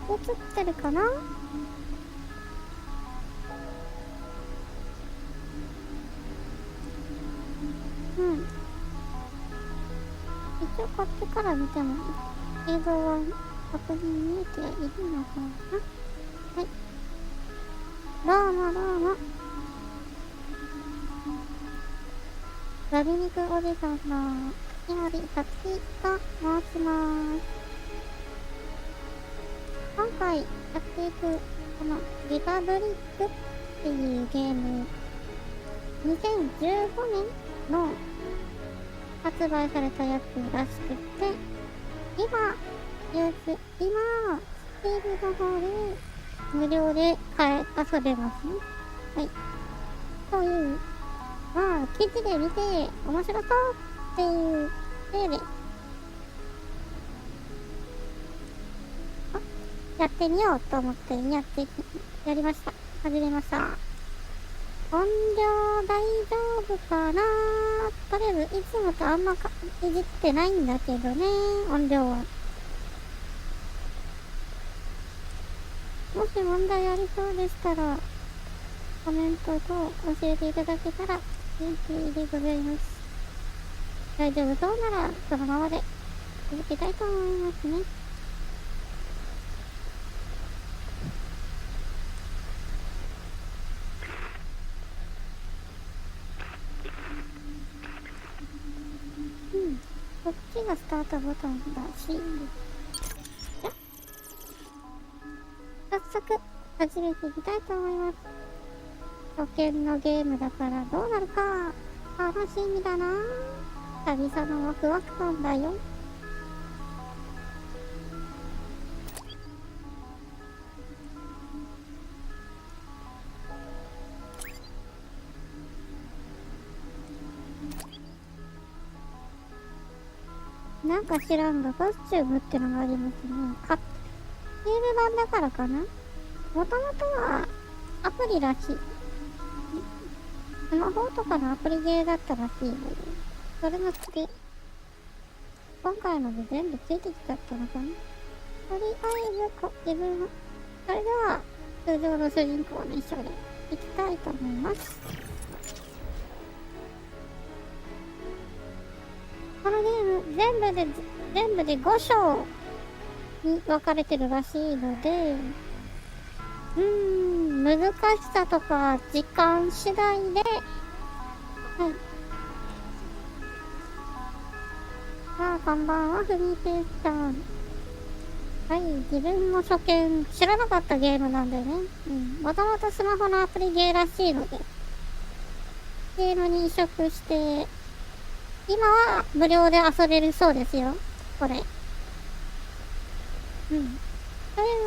映ってるかな？うん。一応こっちから見ても映像は確認見えているのかな？はい。どうもどうも。ラビ肉おじさんの井森さつきと申します。今回やっていくこのリパブリックっていうゲーム、2015年の発売されたやつらしくて、今、スティールの方で無料で遊べますね。はい。という、まあ、記事で見て面白そうっていう例で、やってみようと思ってやりました。始めました。音量大丈夫かな？とりあえずいつもとあんまいじってないんだけどね、音量は。もし問題ありそうでしたら、コメントと教えていただけたら元気でございます。大丈夫そうならそのままで続けたいと思いますね。こっちがスタートボタンだし、早速始めていきたいと思います。初見のゲームだからどうなるか楽しみだな。久々のワクワク感だよ。なんか知らんがコスチュームってのがありますね。ゲーム版だからかな。もともとはアプリらしい。スマホとかのアプリゲーだったらしいので、それもつけ、今回ので全部ついてきちゃったのかな。とりあえず自分は、それでは通常の主人公の一緒でいきたいと思います。このゲーム全部で5章に分かれてるらしいので、難しさとか時間次第で、はい。さあ、こんばんは、フミペーさん。はい、自分も初見知らなかったゲームなんでね。もともとスマホのアプリゲーらしいので、ゲームに移植して、今は無料で遊べるそうですよ。これ。という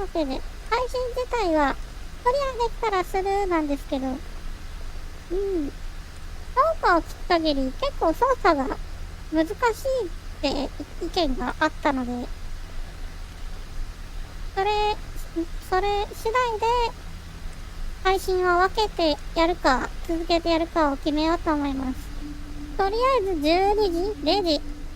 わけで、配信自体は、クリアできたらスルーなんですけど、評価を聞く限り結構操作が難しいって意見があったので、それ次第で配信を分けてやるか、続けてやるかを決めようと思います。とりあえず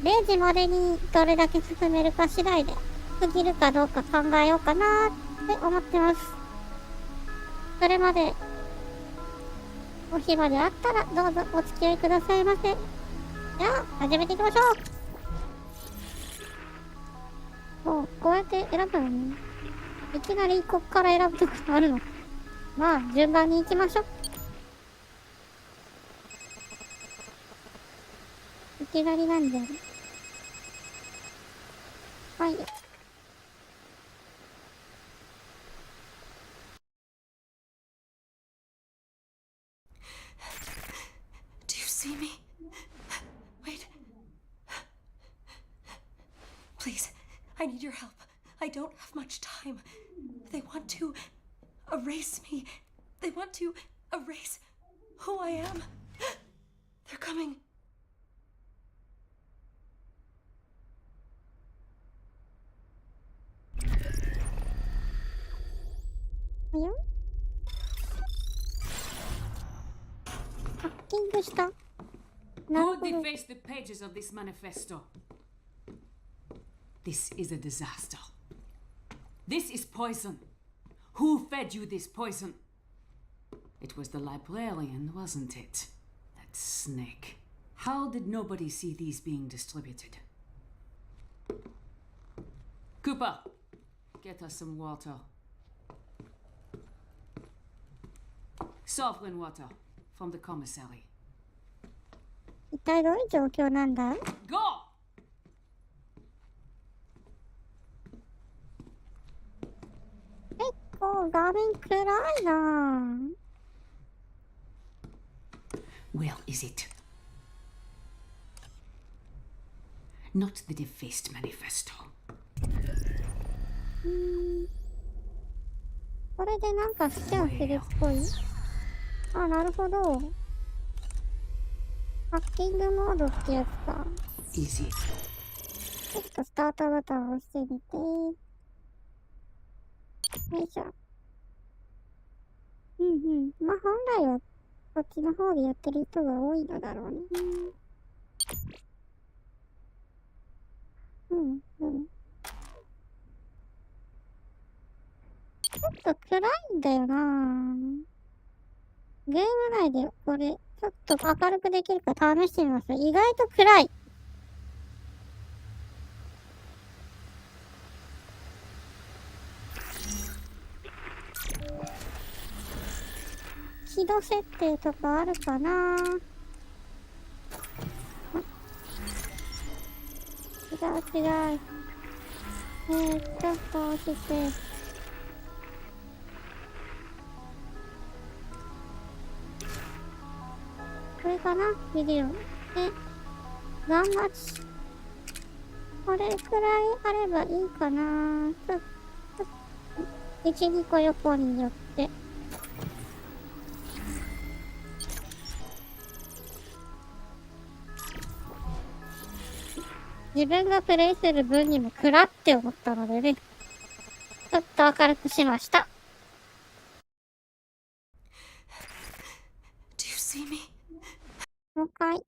0時までにどれだけ進めるか次第で、区切るかどうか考えようかなって思ってます。それまで、お暇であったらどうぞお付き合いくださいませ。じゃあ、始めていきましょう。こうやって選ぶのね。いきなりこっから選ぶとかあるの。まあ、順番に行きましょう。いきなりなんじゃね。はい。Do you see me? Wait. Please, I need your help. I don't have much time. They want to erase me. They want to erase who I am. They're coming. よハッキングした。なる Who ほど。 defaced the pages of this manifesto? This is a disaster. This is poison. Who fed you this poison? It was the librarian, wasn't it? That snake. How did nobody see these being distributed? Cooper, get us some water. Sovereign water from the commissary. 一体どういう状況なんだ？ Go! 結構画面暗いなぁ。Where is it? Not the defaced manifesto. これでなんかスキャンするっぽい。あ、なるほど。ハッキングモードってやつか。Is it? ちょっとスタートボタンを押してみて。よいしょ。まあ本来はこっちの方でやってる人が多いのだろうね。ちょっと暗いんだよなぁ。ゲーム内でこれ、ちょっと明るくできるか試してみます。意外と暗い。輝度設定とかあるかなぁ。違う。こうして。これかなビデオ。ガンマチ。これくらいあればいいかな1、2個横によって。自分がプレイする分にも暗って思ったのでね。ちょっと明るくしました。Do you see me? もう一回。で、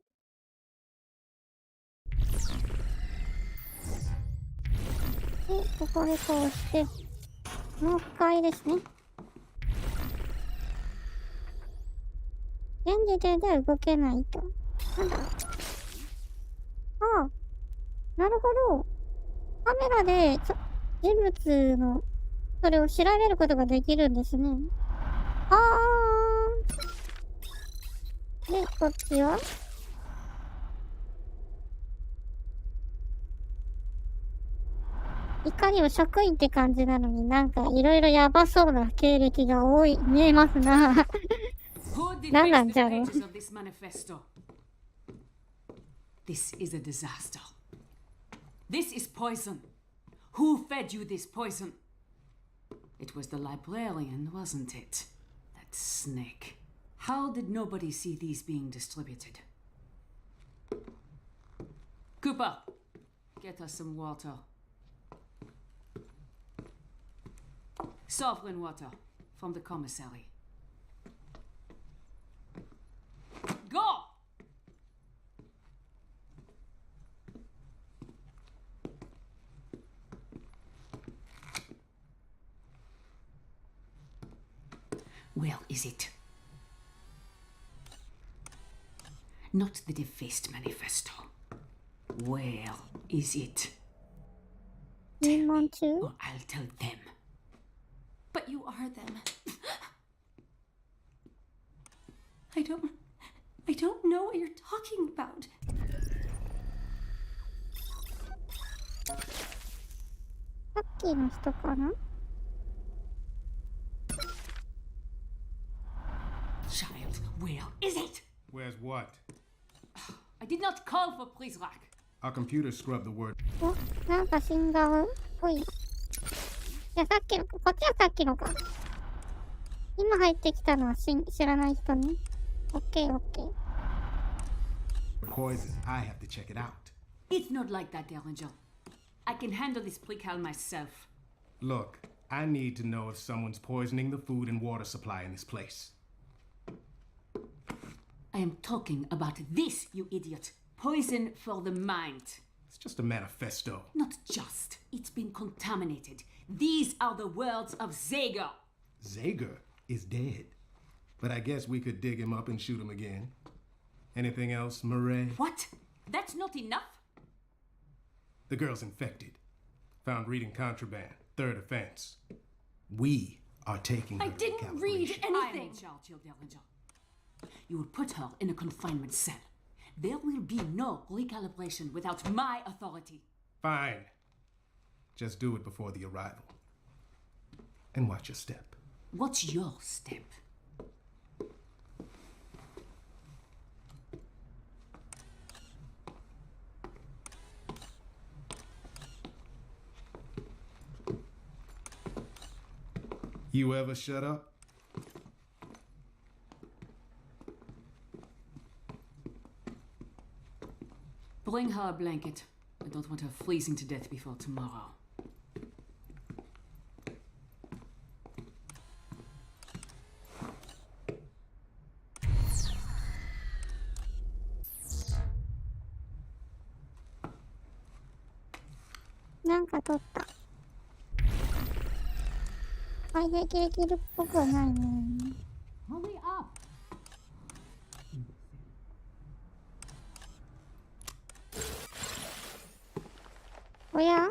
ここでこうして、もう一回ですね。現時点では動けないと。なんだ。ああ、なるほど。カメラで人物のそれを調べることができるんですね。で、こっちは？いかにも職員って感じなのになんかいろいろやばそうな経歴が多い、見えますな。何なんじゃろう。This is a disaster. This is poison. Who fed you this poison? It was the librarian, wasn't it? That snake. How did nobody see these being distributed? Cooper, get us some water. Sovereign water from the commissary. Go! Where is it? Not the defaced manifesto. Where is it? You want to? Or I'll tell them. But you are them. I don't know what you're talking about. さっきの人かな？ Child, where is it? Where's what? I did not call for please rack. Our computer scrubbed the word. お、なんか死んだっぽい。いや、さっきの、こっちはさっきのか。今入ってきたのは知らない人ね。オッケーオッケー。Poison. I have to check it out. It's not like that, Derringer. I can handle this prickle myself. Look, I need to know if someone's poisoning the food and water supply in this place. I am talking about this, you idiot. Poison for the mind. It's just a manifesto. Not just. It's been contaminated. These are the words of Zager. Zager is dead. But I guess we could dig him up and shoot him again. Anything else, Murray? What? That's not enough? The girl's infected. Found reading contraband. Third offense. We are taking her I to didn't read calibration. anything. I am in charge, Derringer. You will put her in a confinement cell. There will be no recalibration without my authority. Fine. Just do it before the arrival. And watch your step. What's your step? You ever shut up? Bring her a blanket. I don't want her freezing to death before tomorrow.なんか取った。開閉できるっぽくはないね。Hurry up! おや？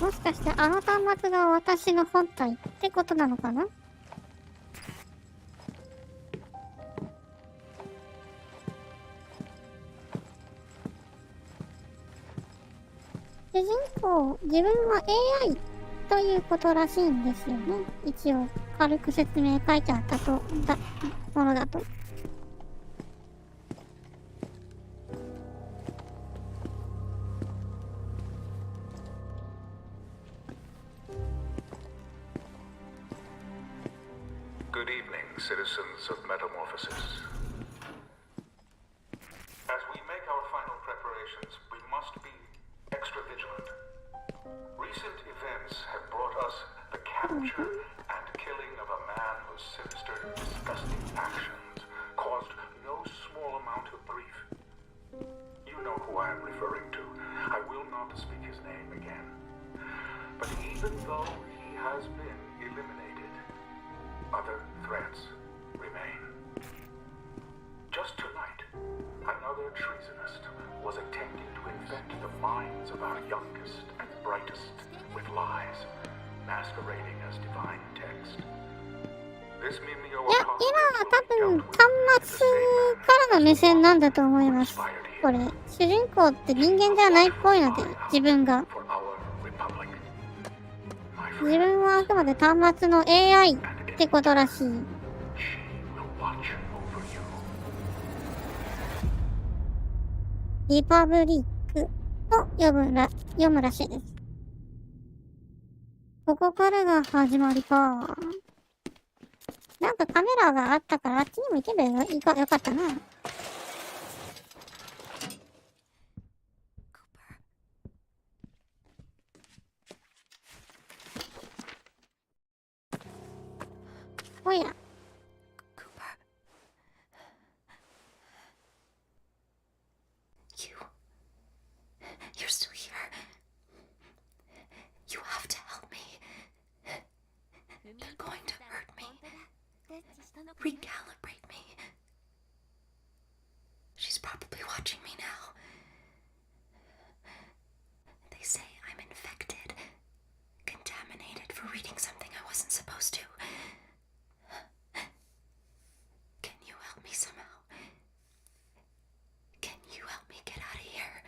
もしかしてあの端末が私の本体ってことなのかな？主人公、自分は AI ということらしいんですよね。一応、軽く説明書いてあったものだと。Good evening, citizens of Metamorphosis. As we make our final preparations, we must be extra vigilant. Recent events have brought us the capture and killing of a man whose sinister, disgusting actions caused no small amount of grief. You know who I am referring to. I will not speak his name again. But even though he has been eliminated, other threats remain. Just tonight, another treasonist was attempting to infect the minds of our youngest and brightest with lies, masquerading as divine text. This いや、今は多分端末からの目線なんだと思います。これ、主人公って人間じゃないっぽいので、自分が。自分はあくまで端末の AI ってことらしい。リパブリックと読むらしいです。ここからが始まりか。なんかカメラがあったからあっちにも行けばよかったな。おや。You're still here. You have to help me. They're going to hurt me. Recalibrate me. She's probably watching me now. They say I'm infected, contaminated for reading something I wasn't supposed to. Can you help me somehow? Can you help me get out of here?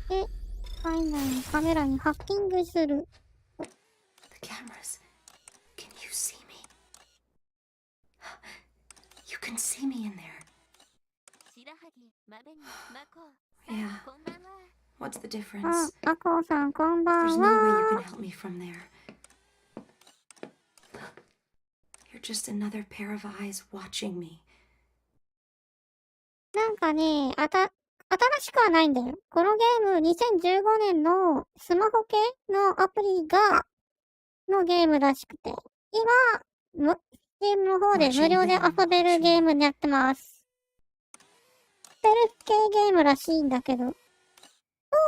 で、体内のカメラにハッキングする。The cameras. Can you see me? You can see me in there. Yeah. What's the あ、 difference? あこうさんこんば There's ん no way you は。 can help me from there. You're just another pair of eyes watching me. なんかね、新しくはないんだよ。このゲーム2015年のスマホ系のアプリのゲームらしくて、今、ゲームの方で無料で遊べるゲームになってます。ステルス系ゲームらしいんだけど、効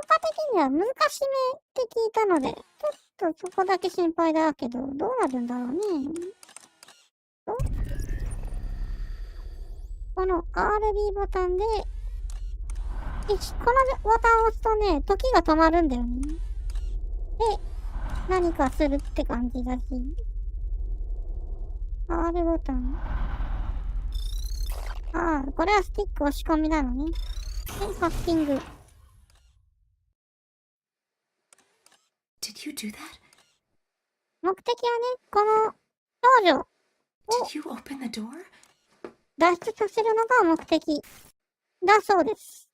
果的には難しめって聞いたので、ちょっとそこだけ心配だけど、どうなるんだろうね。この RB ボタンで、このボタンを押すとね、時が止まるんだよね。で、何かするって感じだし。R ボタン。ああ、これはスティック押し込みなのね。で、ハッキング。Did you do that? 目的はね、この少女 Did you open the door? 脱出させるのが目的だそうです。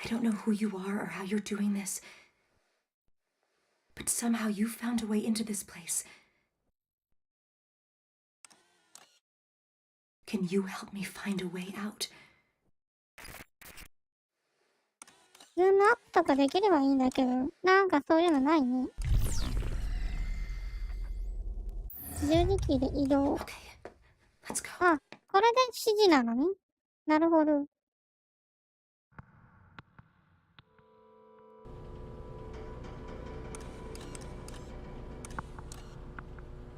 I don't know who you are or how you're doing this, but somehow you found a way into this place. Can you help me find a way out? ズームアップとかできればいいんだけど、なんかそういうのないね。十字キーで移動。 Okay, let's go. あ、これで指示なのね。なるほど。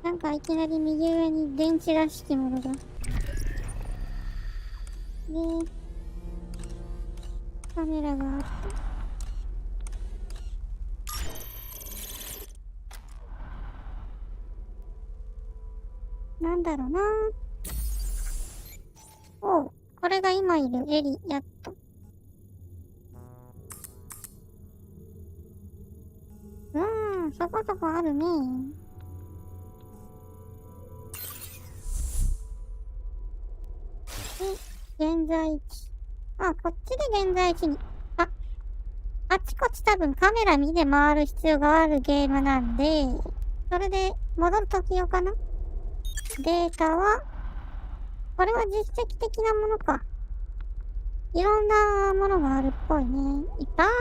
なんかいきなり右上に電池らしきものが。で、カメラがあって。なんだろうな。おう、これが今いるエリ、やっと。そこそこあるね。で、現在地。あ、こっちで現在地に。あちこち多分カメラ見て回る必要があるゲームなんで、それで戻るとき用かな。データは、これは実績的なものか。いろんなものがあるっぽいね。いっぱいある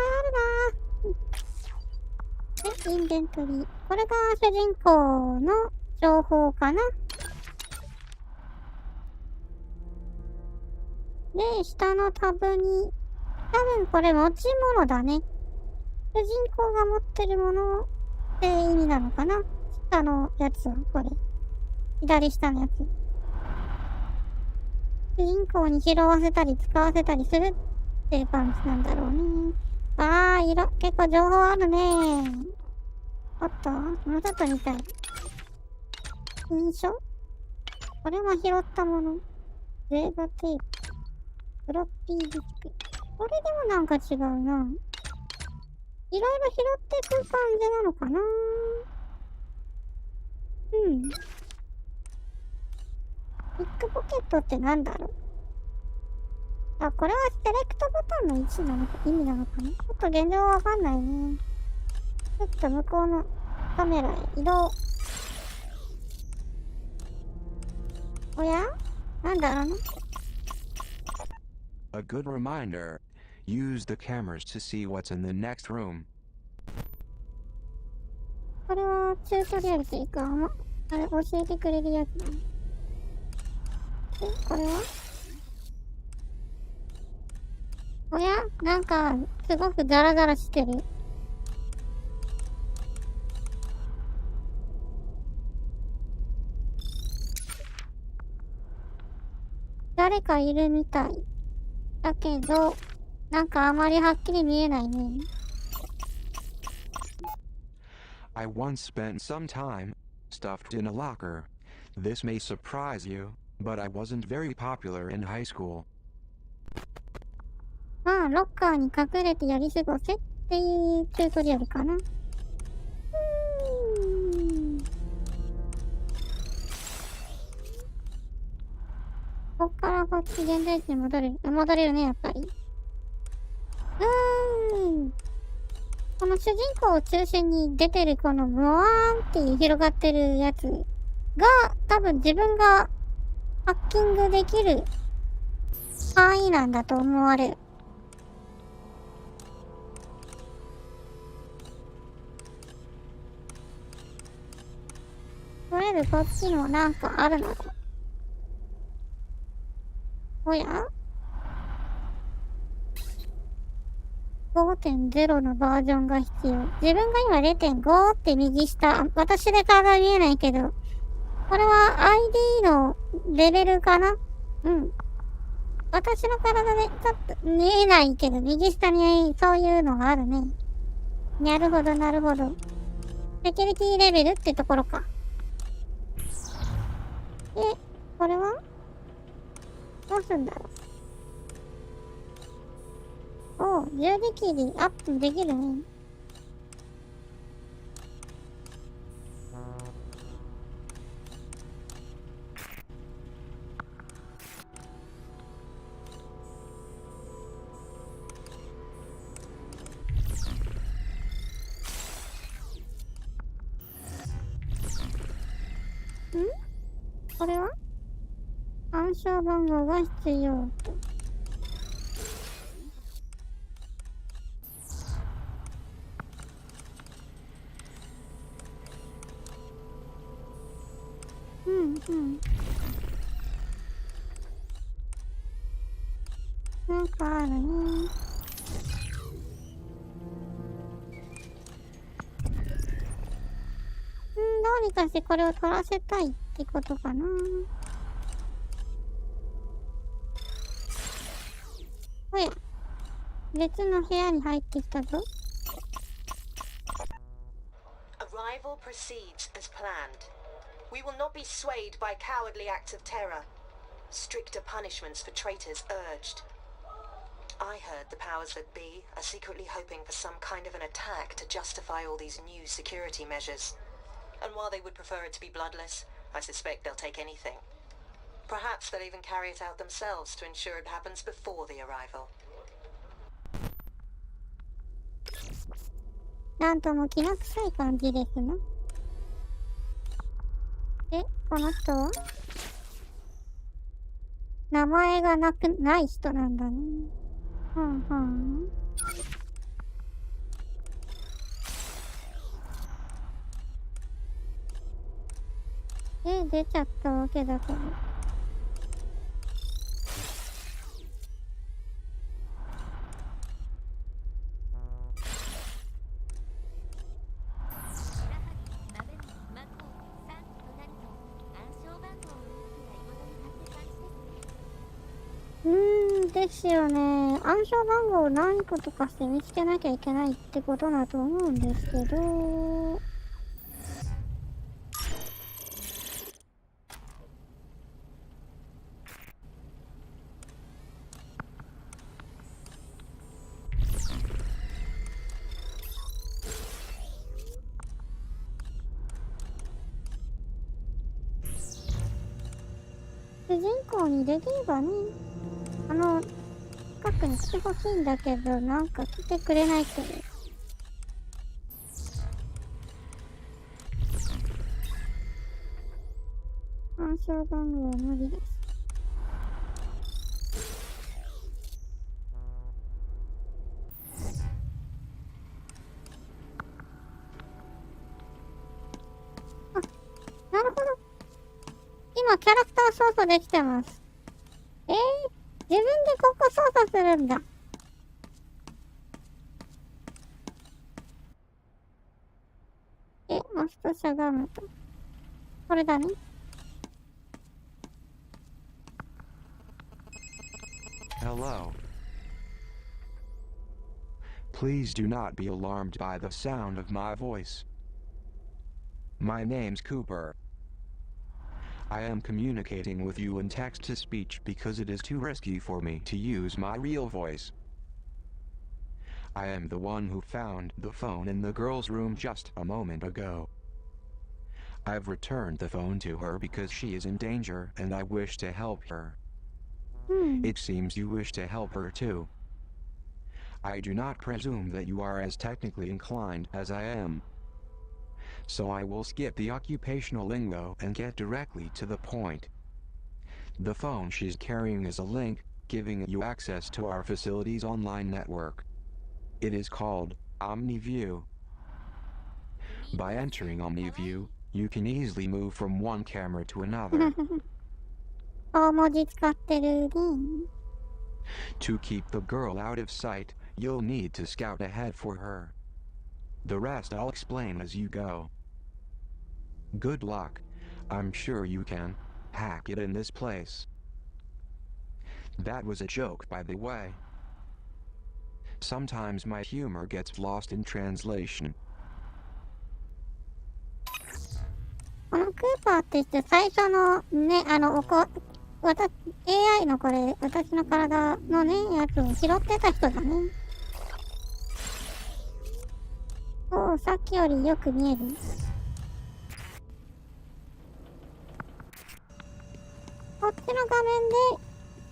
なぁ。で、インベントリー。これが主人公の情報かな。で、下のタブに、多分これ持ち物だね。主人公が持ってるものって意味なのかな。下のやつは、これ。左下のやつ。主人公に拾わせたり使わせたりするっていう感じなんだろうね。あー、結構情報あるね。おっと、もうちょっと見たい。印象？これも拾ったもの。ゼーバテープ。フロッピーディスク。これでもなんか違うな。いろいろ拾っていく感じなのかな。うん。ビッグポケットってなんだろう。あ、これはセレクトボタンの位置なのか、意味なのかな。ちょっと現状わかんないね。ちょっと向こうのカメラへ移動。おや？なんだろうな。A good reminder. Use the cameras to see what's in the next room. これはチュートリアルというか、あれ教えてくれるやつだね。これはおや？なんか、すごくザラザラしてる。誰かいるみたい。だけど、なんかあまりはっきり見えないね。I once spent some time stuffed in a locker. This may surprise you, but I wasn't very popular in high school. まあ、ロッカーに隠れてやり過ごせっていうチュートリアルかな。こっからこっち現代地に戻れるね、やっぱり。この主人公を中心に出てるこのムワーンっていう広がってるやつが多分自分がハッキングできる範囲なんだと思われる。とりあえずこっちもなんかあるのか。おや 5.0 のバージョンが必要。自分が今 0.5 って右下。私で顔が見えないけど。これは ID のレベルかな。うん。私の体でちょっと見えないけど、右下にそういうのがあるね。なるほど、なるほど。セキュリティレベルってところか。で、これはどうすんだろう。おう、十字キーでアップできるね。これは暗証番号が必要と。なんかあるね。どうにかしてこれを取らせたいってことかな。おや、別の部屋に入ってきたぞ。Arrival proceeds as planned. We will not be swayed by cowardly acts of terror. Stricter punishments for traitors urged. I heard the powers that be are secretly hoping for some kind of an attack to justify all these new security measures. And while they would prefer it to be bloodless, I suspect they'll take anything. Perhaps they'll even carry it out themselves to ensure it happens before the arrival. なんとも気な臭い感じですな。で、この人は名前がない人なんだね。で、出ちゃったわけだけど。ですよね。暗証番号を何個とかして見つけなきゃいけないってことだと思うんですけど。主人公にできればね、近くに来てほしいんだけど、なんか来てくれないけど。暗証番号は無理です。あ、なるほど。今キャラクター操作できてます。自分でここ操作するんだ。マストしゃがむと。これだね。Hello. Please do not be alarmed by the sound of my voice. My name's Cooper. I am communicating with you in text-to-speech because it is too risky for me to use my real voice. I am the one who found the phone in the girl's room just a moment ago. I've returned the phone to her because she is in danger and I wish to help her. It seems you wish to help her too. I do not presume that you are as technically inclined as I am. So I will skip the occupational lingo and get directly to the point. The phone she's carrying is a link, giving you access to our facility's online network. It is called OmniView. By entering OmniView, you can easily move from one camera to another. 大文字使ってるね。To keep the girl out of sight, you'll need to scout ahead for her. The rest I'll explain as you go. Good luck. I'm sure you can hack it in this place. That was a joke, by the way. Sometimes my humor gets lost in translation. このクーパーって言って最初のね、AI のこれ、私の体のね、やつを拾ってた人だね。おお、さっきよりよく見える。こっちの画面で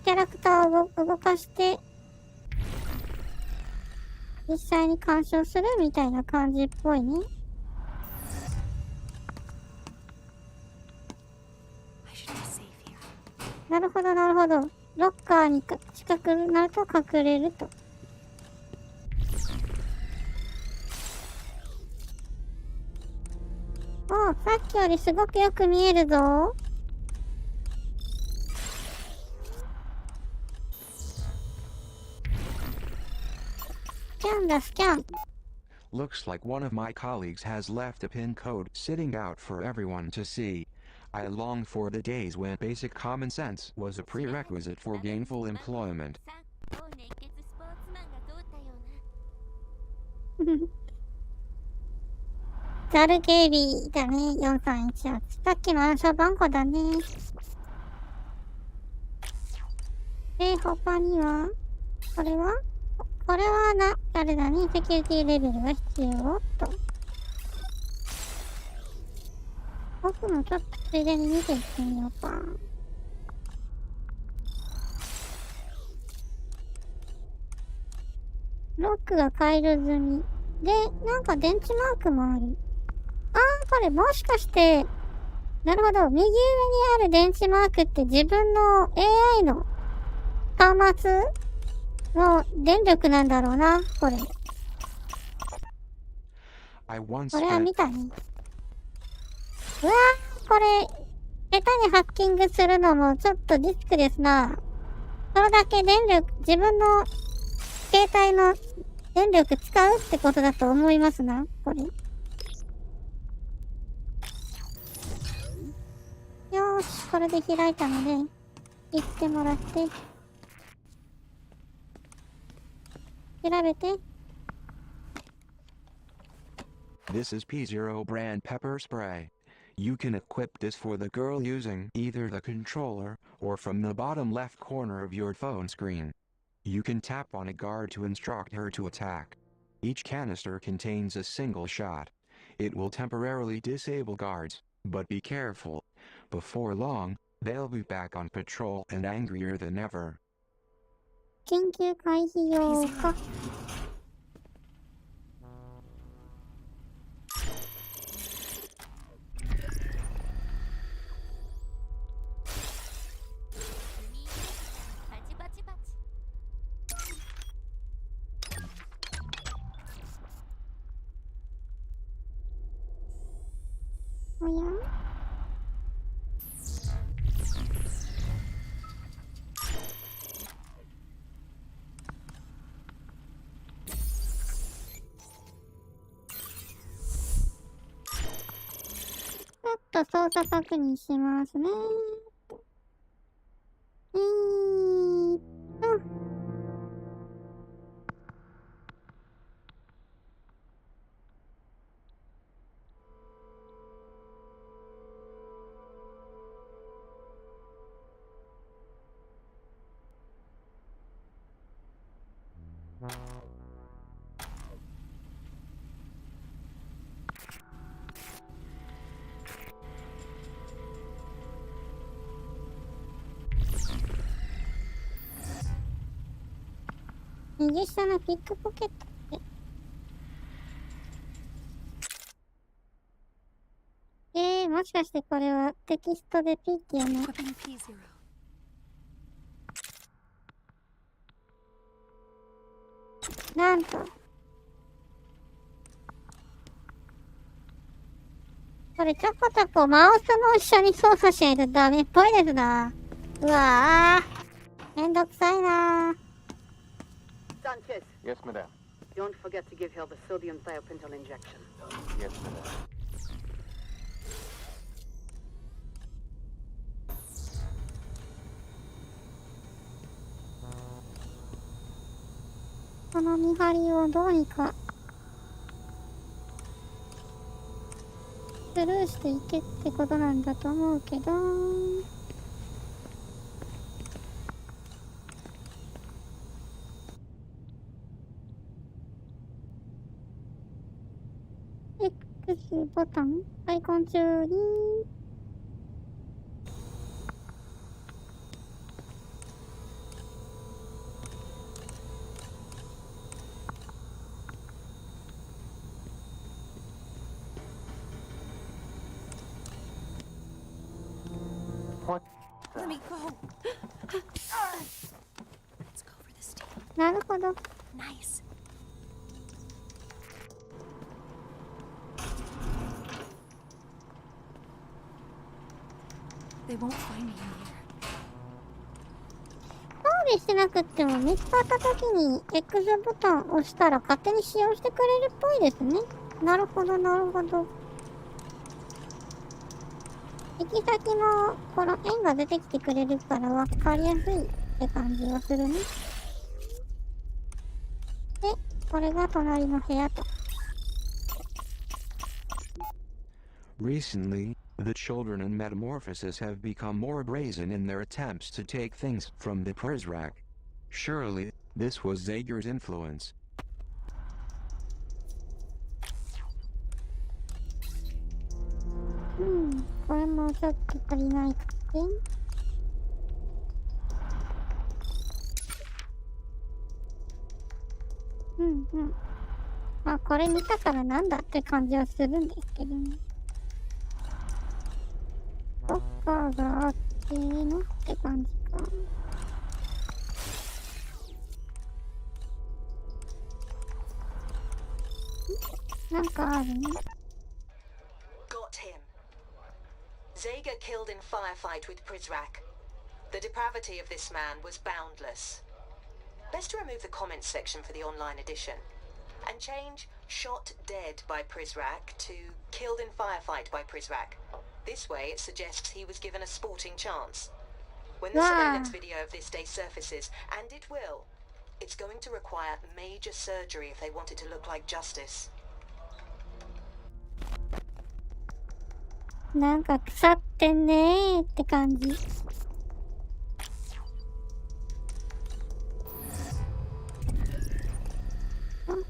キャラクターを動かして、実際に鑑賞するみたいな感じっぽいね。なるほど、なるほど。ロッカーに近くなると隠れると。お、さっきよりすごくよく見えるぞ。スキャンだ、スキャン。Looks like one of my colleagues has left a pin code sitting out for everyone to see. I long for the days when basic common sense was a prerequisite for gainful employment. ザル警備だね、4318。さっきの暗証番号だね。で、他には、これはあれだね、セキュリティレベルが必要と。僕もちょっとついでに見ていってみようか。ロックが解除済み。で、なんか電池マークもある。これもしかして、なるほど、右上にある電池マークって自分の AI の端末の電力なんだろうな、これ。これは見たね。うわー、これ、下手にハッキングするのもちょっとリスクですな。それだけ自分の携帯の電力使うってことだと思いますな、これ。よーし、これで開いたので、行ってもらって、調べて。This is P0 brand pepper spray. You can equip this for the girl using either the controller or from the bottom left corner of your phone screen. You can tap on a guard to instruct her to attack. Each canister contains a single shot. It will temporarily disable guards, but be careful. Before long, they'll be back on patrol and angrier than ever. 緊急回避用か。おや？ちょっと操作確認しますね。右下のピックポケットって。もしかしてこれはテキストでピッて読む。Weapon P0. なんと。これちょこちょこマウスも一緒に操作しないとダメっぽいですな。うわぁ。めんどくさいなぁ。Sanchez, Yes, madame. don't forget to give her the sodium thiopental injection. Yes, madame. この見張りをどうにかスルーしていけってことなんだと思うけど、X ボタンアイコン中にWhat? Let me go. Let's go for this team. なるほど。 Nice. They won't find me in here. 装備してなくっても見つかった時に X ボタンを押したら勝手に使用してくれるっぽいですね。なるほどなるほど。行き先もこの円が出てきてくれるから分かりやすいって感じがするね。で、これが隣の部屋と。Recently, the children in Metamorphosis have become more brazen in their attempts to take things from the Prizrak. Surely, this was Zager's influence. これもちょっと足りないかって。まあこれ見たからなんだって感じはするんですけどね。どっかがあってのって感じか。なんかあるね。Got him. Zager killed in firefight with Prizrak. The depravity of this man was boundless. Best to remove the comments section for the online edition and change shot dead by Prizrak to killed in firefight by Prizrak. This way it suggests he was given a sporting chance. When the surveillance video of this day surfaces, and it will, it's going to require major surgery if they want it to look like justice. なんか腐ってんねーって感じ。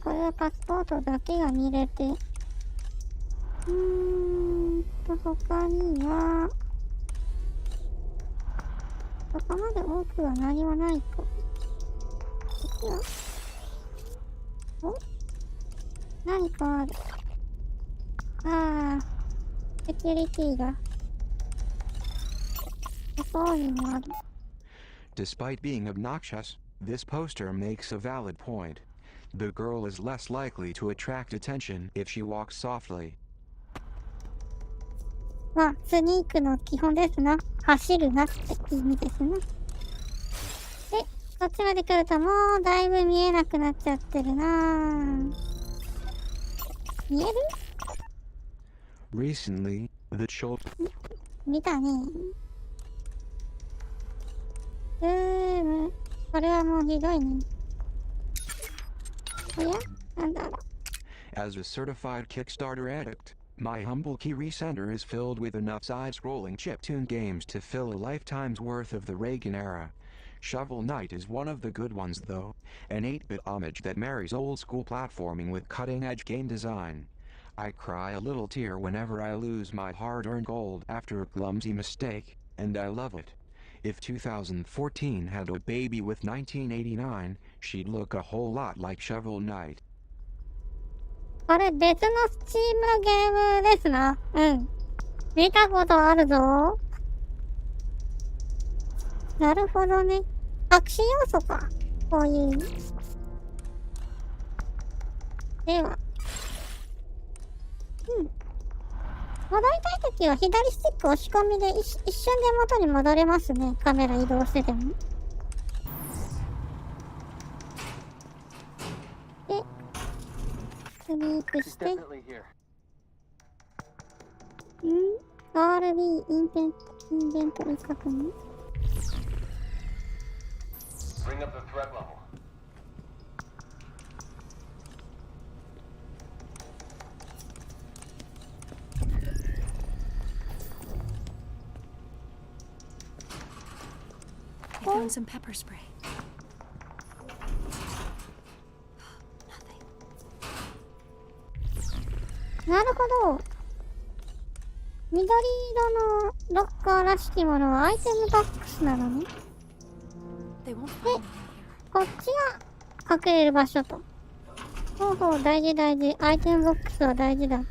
これはパスポートだけが見れて。他には、そこまで多くは何もないか。お？何かある。セキュリティが。ここにもある。Despite being obnoxious, this poster makes a valid point. The girl is less likely to attract attention if she walks softly. まあ、スニークの基本ですな。走るなって意味ですな。で、こっちまで来るともうだいぶ見えなくなっちゃってるな。見える？ Recently, the children... 見たね。これはもうひどいね。おや？なんだろう。 As a certified Kickstarter addict, my humble key recenter is filled with enough side-scrolling chiptune games to fill a lifetime's worth of the Reagan era. Shovel Knight is one of the good ones though, an 8-bit homage that marries old-school platforming with cutting-edge game design. I cry a little tear whenever I lose my hard-earned gold after a clumsy mistake, and I love it. If 2014 had a baby with 1989, She'd look a whole lot like Shovel Knight. これ別のスチームゲームですな。うん。見たことあるぞ。なるほどね。アクション要素か。こういう。では。うん。戻りたいときは左スティック押し込みで一瞬で元に戻れますね。カメラ移動してても。で、スニークして。RB インベントリ確認。Bring up the threat level. I found some pepper spray. Nothing. なるほど。緑色のロッカーらしきものはアイテムボックスなのね。They won't で、 find me here. こっちが隠れる場所と。ほうほう、大事大事。アイテムボックスは大事だ。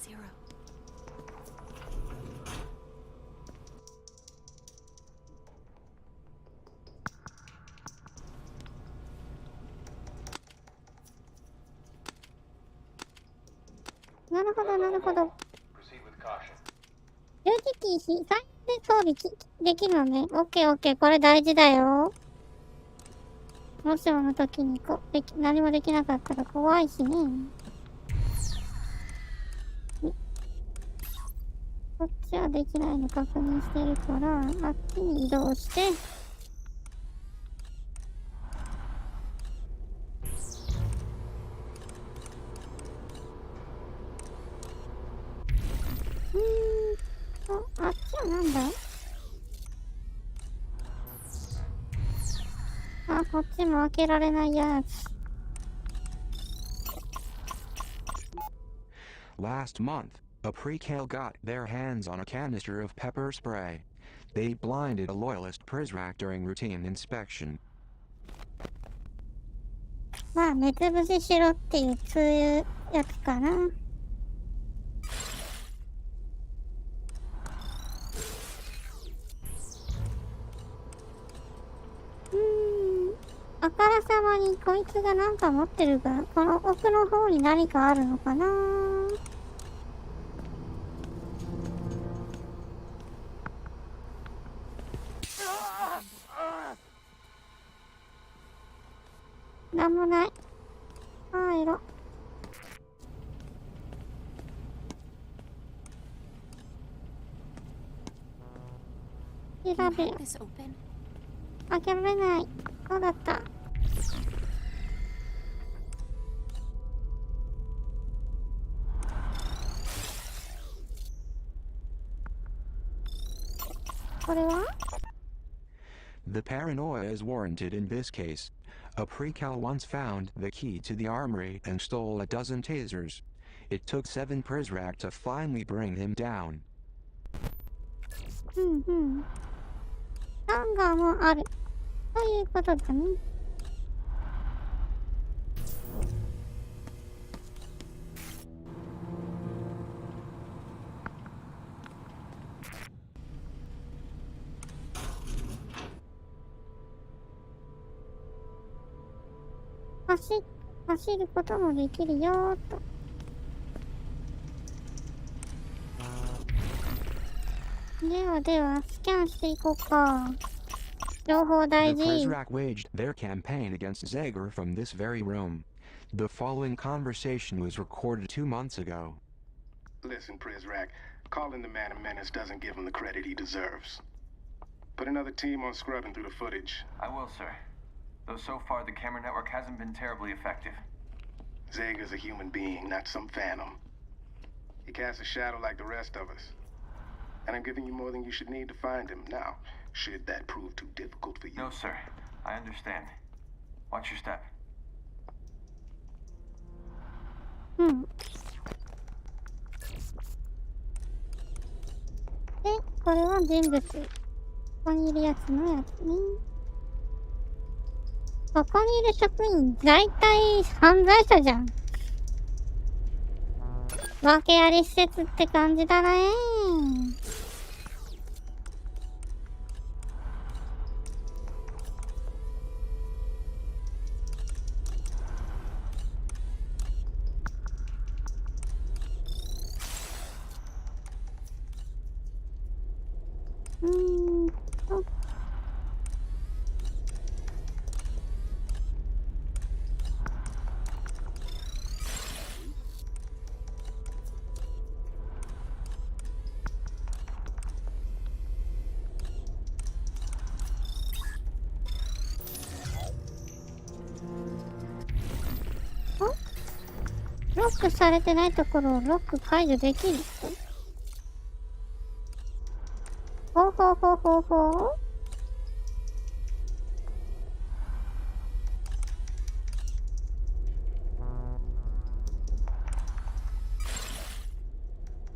Zero. なるほど、なるほど。 Proceed with caution. 充電器、最で装備できるのね。オッケーオッケー、これ大事だよ。もしもの時に何もできなかったら怖いしね。こっちはできないの確認してるから、あっちに移動して、あっちはなんだ？あ、こっちも開けられないやつ。Last month, a precal got their hands on a canister of pepper spray. They blinded a loyalist Prizrak during routine inspection. まあ、目つぶししろっていう、そういうやつかな。あからさまにこいつがなんか持ってるから、この奥の方に何かあるのかな。なんもない。入ろ。調べよ。 This open? 開けられない。そうだった。これは？ The paranoia is warranted in this case. A precal once found the key to the armory and stole a dozen tasers. It took 7 Prizrak to finally bring him down. うんうん。ハンガーもある。ということだね。走ることもできるよーと。では、スキャンしていこうか。情報大 The 事。 Prizrak waged their campaign against Zager from this very room. The following conversation was recorded 2 months ago. Listen, Prizrak, calling the man a menace doesn't give him the credit he deserves. Put another team on scrubbing through the footage. I will, sir. Though so far the camera network hasn't been terribly effective. Zager's a human being, not some phantom. He casts a shadow like the rest of us. And I'm giving you more than you should need to find him. Now, should that prove too difficult for you? No, sir. I understand. Watch your step. うん。で、これは人物。ここにいるやつのやつね。ここにいる職員、大体犯罪者じゃん。訳あり施設って感じだね。と。ロックされてないところをロック解除できるって。ほうほうほうほうほう。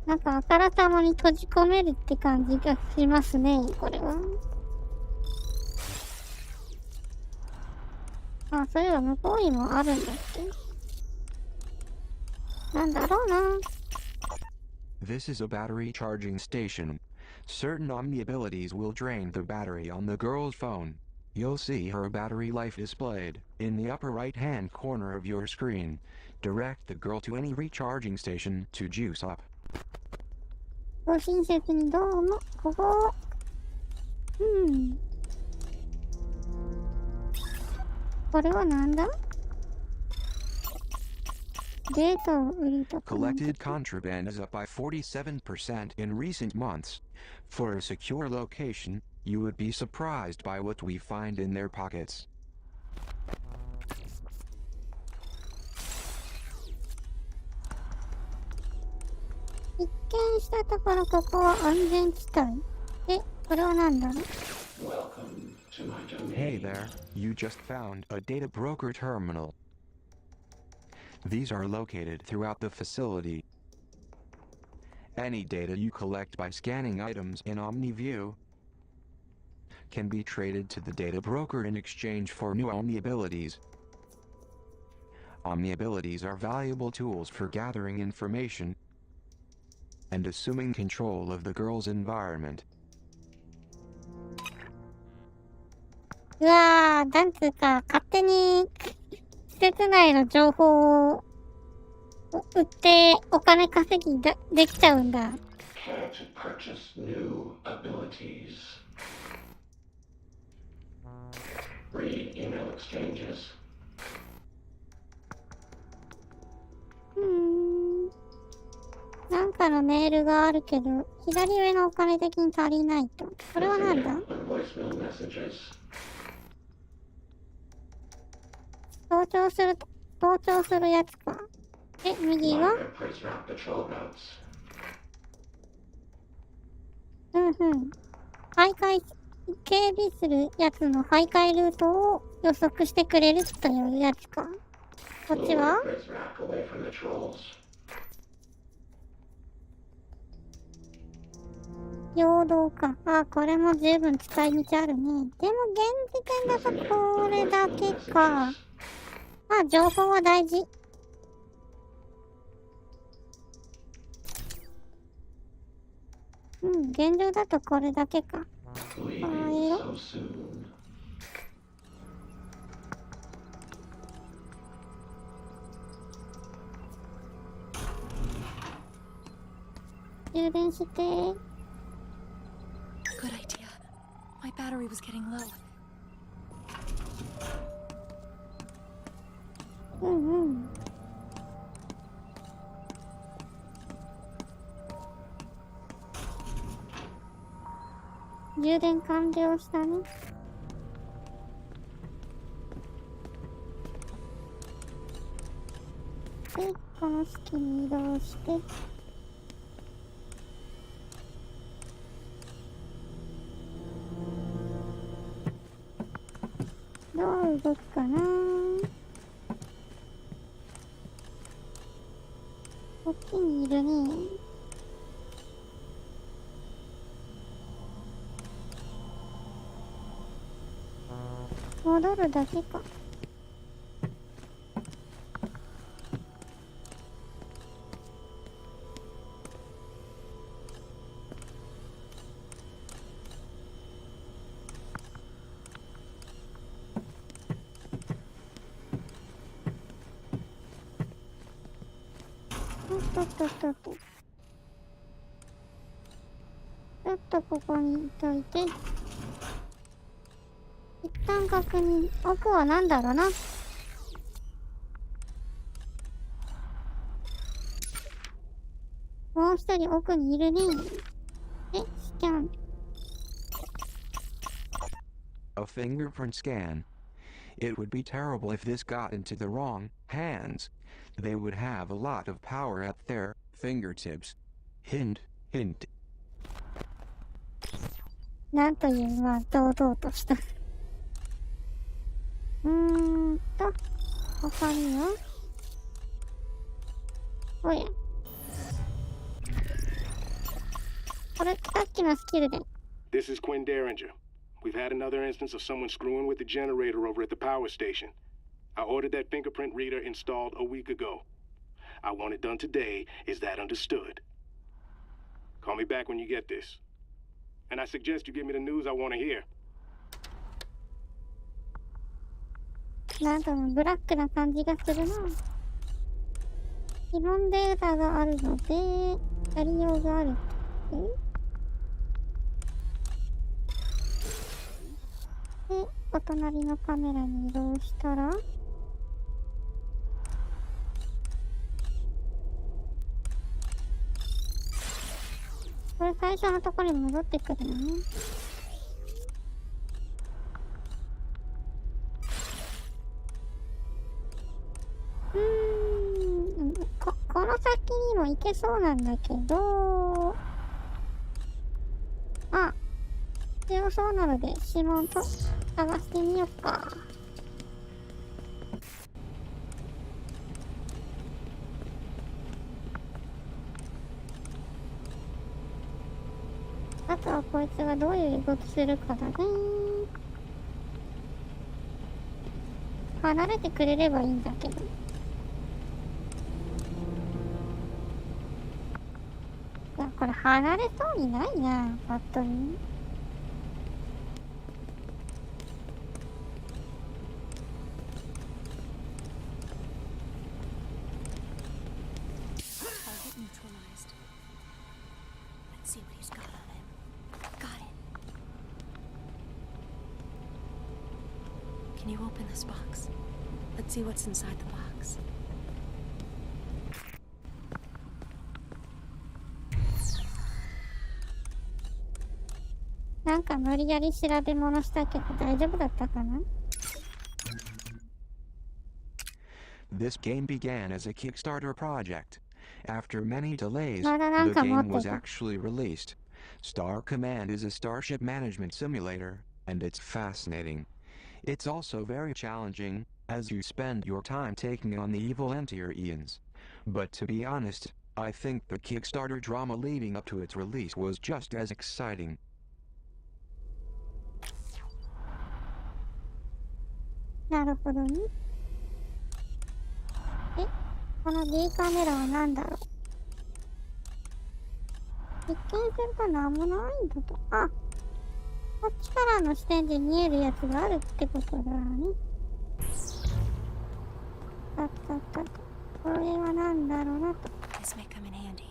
なんかあからさまに閉じ込めるって感じがしますね、これは。あ、それは向こうにもあるんだって。なんだろうな。This is a battery charging station. Certain Omni abilities will drain the battery on the girl's phone. You'll see her battery life displayed in the upper right-hand corner of your screen. Direct the girl to any recharging station to juice up. ご親切にどうも、ここ。これはなんだ？データを売りとか。Collected contraband is up by 47% in recent months. For a secure location, you would be surprised by what we find in their pockets. 一見したところここは安全地帯。これはなんだろう？ Hey there, you just found a data broker terminal. These are located throughout the facility. Any data you collect by scanning items in OmniView can be traded to the data broker in exchange for new Omni abilities. Omni abilities are valuable tools for gathering information and assuming control of the girl's environment. うわー、なんつうか、勝手に施設内の情報を売ってお金稼ぎできちゃうんだ。Care to purchase new abilities. Read email exchanges. なんかのメールがあるけど、左上のお金的に足りないと。これはなんだ？ Voicemail messages. 盗聴するやつか。右は？ Minor prisoner patrol routes. 徘徊、警備するやつの徘徊ルートを予測してくれるというやつか。こっちは？ Prisoner away from the trolls. 陽動か。あ、これも十分使い道あるね。でも現時点だとこれだけか。まあ、情報は大事。現状だとこれだけか。充電して。Good idea. My battery was getting low. 充電完了したね。で、この隙に移動して。どう動くかな。こっちにいるね。戻るだけか。ちょっとここにいといて。一旦確認。奥は何だろうな。もう一人奥にいるね。スキャン。A fingerprint scan. It would be terrible if this got into the wrong hands. They would have a lot of power at their fingertips. Hint, hint. なんという、堂々とした。他にはおや。これ、さっきのスキルで。This is Quinn Derringer. We've had another instance of someone screwing with the generator over at the power station. I ordered that fingerprint reader installed a week ago. I want it done today. Is that understood? Call me back when you get this. And I suggest you give me the news I want to hear. なんかブラックな感じがするな。基本データがあるので、やりようがある。で、お隣のカメラに移動したら、これ最初のところに戻ってくるのね。この先にも行けそうなんだけど、強そうなので指紋と探してみようか。あとはこいつがどういう動きするかだね。離れてくれればいいんだけど。いや、これ離れそうにないな、パッと見。Can you open this box? Let's see what's inside the box. なんか無理やり調べ物したけど大丈夫だったかな？ This game began as a Kickstarter project. After many delays, まだなん the か持っ game て was た。 actually released. Star Command is a starship management simulator, and it's fascinating. It's also very challenging, as you spend your time taking on the evil Entier-Ians. But to be honest, I think the Kickstarter drama leading up to its release was just as exciting. なるほどね。この D カメラは何だろう。実験すると何もないんだと。こっちからの視点で見えるやつがあるってことだね。これは何だろうなと。This may come in handy.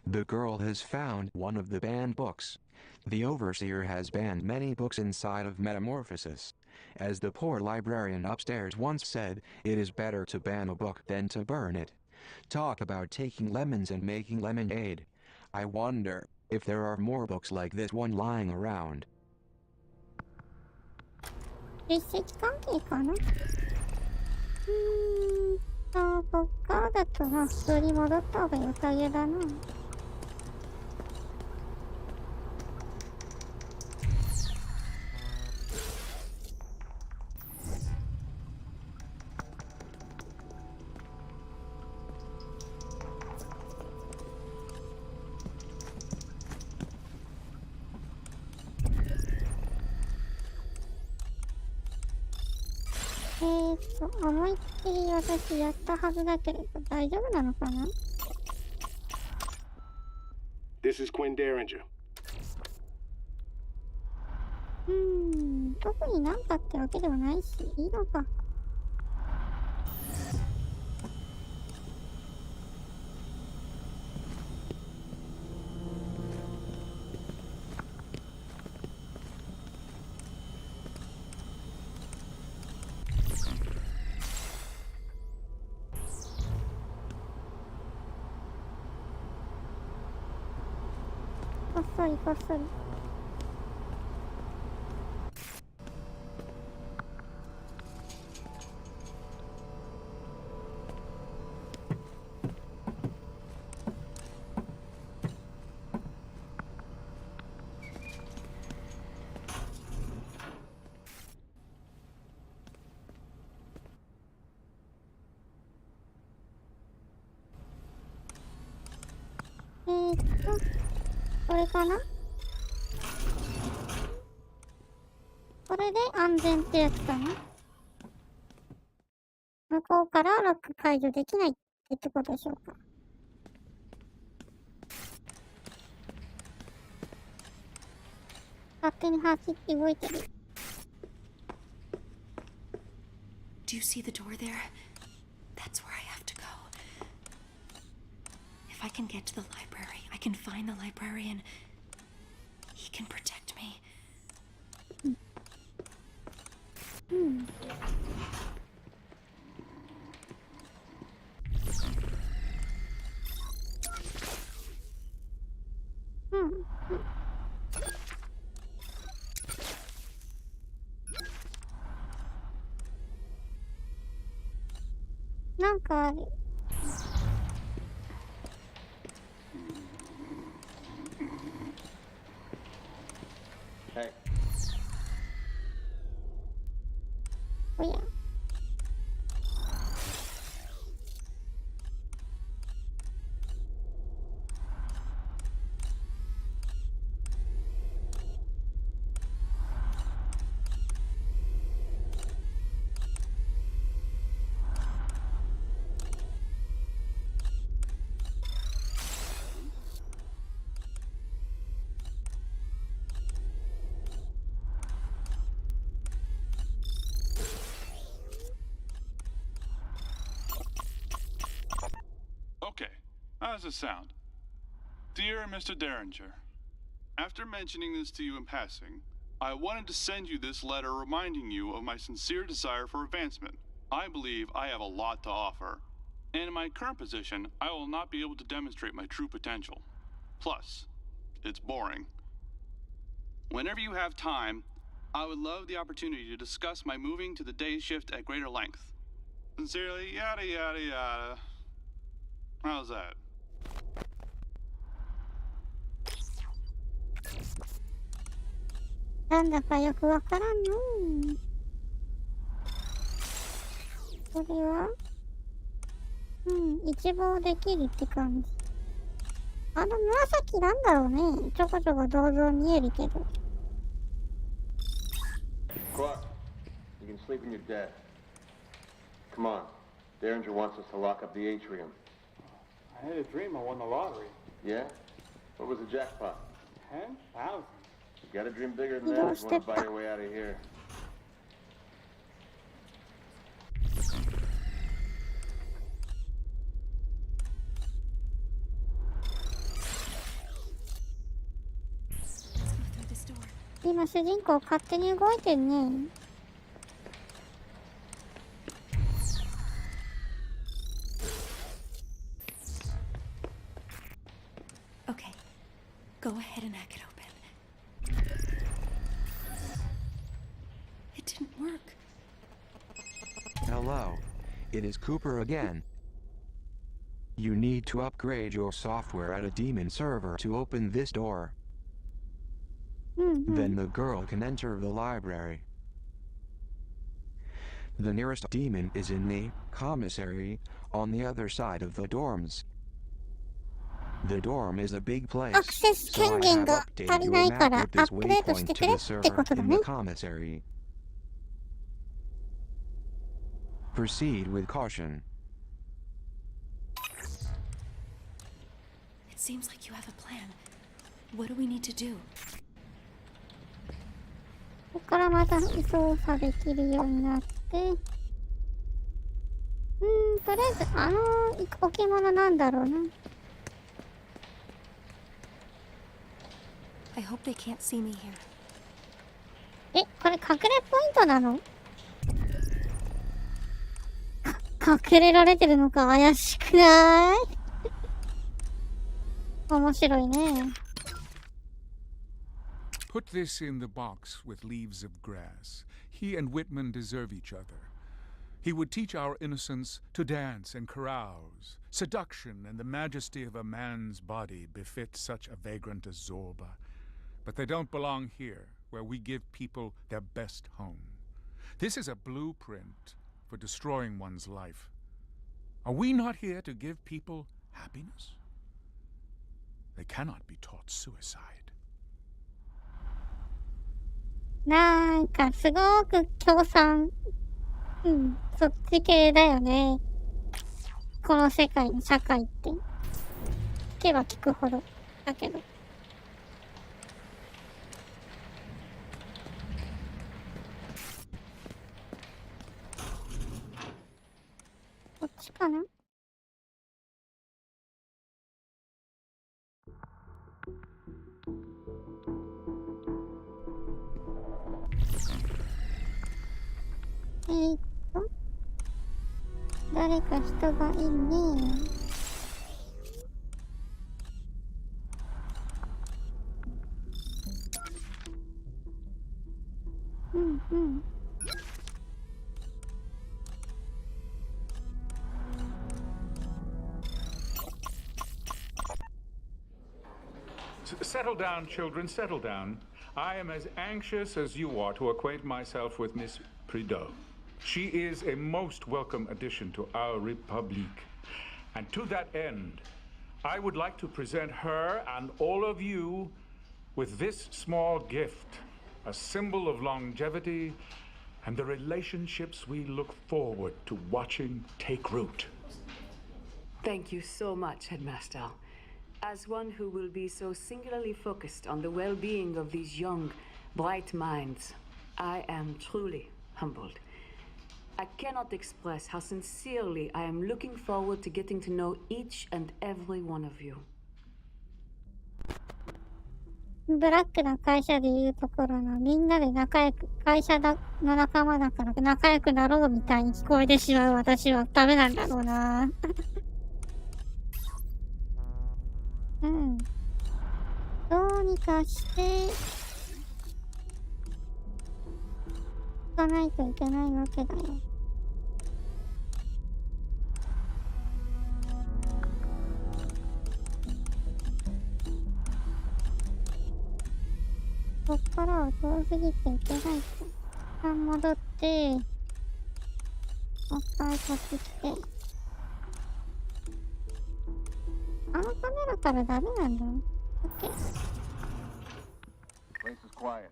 The girl has found one of the banned books. The overseer has banned many books inside of Metamorphosis. As the poor librarian upstairs once said, it is better to ban a book than to burn it. Talk about taking lemons and making lemonade. I wonder if there are more books like this one lying around. 実績関係かな？こっからだと普通に戻った方が良さげだな。思いっきり私やったはずだけれど大丈夫なのかな。 This is Quinn Derringer. 特になんかってわけではないし、いいのか。こっそりこっそり。これかな。これで安全ってやつかな。向こうからロック解除できないってことでしょうか。勝手に走って動いてる。Do you see the door there? That's where I have to go. If I can get to the library, I can find the librarian. He can protect me.なんかある。Hey. おや。Okay, how does it sound? Dear Mr. Derringer, after mentioning this to you in passing, I wanted to send you this letter reminding you of my sincere desire for advancement. I believe I have a lot to offer, and in my current position, I will not be able to demonstrate my true potential. Plus, it's boring. Whenever you have time, I would love the opportunity to discuss my moving to the day shift at greater length. Sincerely, yada yada yada. How's that? なんだかよくわからんの。これは一望できるって感じ。あの紫なんだろうね。ちょこちょこ銅像見えるけど。Clark, you can sleep in your desk. Come on. Derringer wants us to lock up the atrium. I had a dream I won the lottery. Yeah? What was the jackpot? 10,000. You gotta dream bigger than that if you want to buy your way out of here. Let's go through this door. 今主人公勝手に動いてるね。Okay, go ahead and hack it open. It didn't work. Hello, it is Cooper again. You need to upgrade your software at a demon server to open this door. Then the girl can enter the library. The nearest demon is in the commissary on the other side of the dorms. The dorm is a big place, アクセス so I 権限 have が updated 足り your ないか map らア with this ップデートし waypoint て to くれ the って server ことだ in ね the。commissary. Proceed with caution. It seems like you have a plan. What do we need to do? ここからまた操作できるようになって、とりあえず置物なんだろうな。I hope they can't see me here. これ隠れポイントなの？隠れられてるのか怪しくない？面白いね。Put this in the box with leaves of grass. He and Whitman deserve each other. He would teach our innocents to dance and carouse. Seduction and the majesty of a man's body befit such a vagrant as Zorba. But they don't belong here, where we give people their best home. This is a blueprint for destroying one's life. Are we not here to give people happiness? They cannot be taught suicide. なんかすごく共産、そっち系だよね。この世界の社会って。聞けば聞くほど。だけど。こっちかな？誰か人がいるね。Settle down, children, settle down. I am as anxious as you are to acquaint myself with Miss Prideaux. She is a most welcome addition to our Republique. And to that end, I would like to present her and all of you with this small gift, a symbol of longevity and the relationships we look forward to watching take root. Thank you so much, Headmaster. As one who will be so singularly focused on the well-being of these young, bright minds, I am truly humbled. I cannot express how sincerely I am looking forward to getting to know each and every one of you. ブラックな会社でいうところのみんなで仲良く、会社の仲間だから仲良くなろうみたいに聞こえてしまう私はダメなんだろうな。どうにかして行かないといけないわけだよ。こっからは遠すぎていけないと。戻って、もう一回こっち来て。あのカメラからダメなんだ。OK。Place is quiet.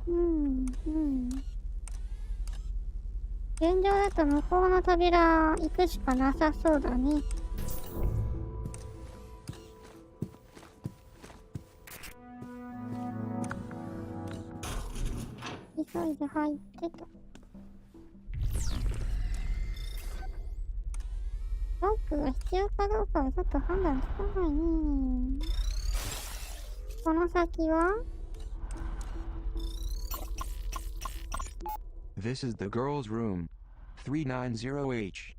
うん。現状だと向こうの扉行くしかなさそうだね。急いで入ってと。ロックが必要かどうかはちょっと判断つかないね。この先はThis is the girl's room. 390H.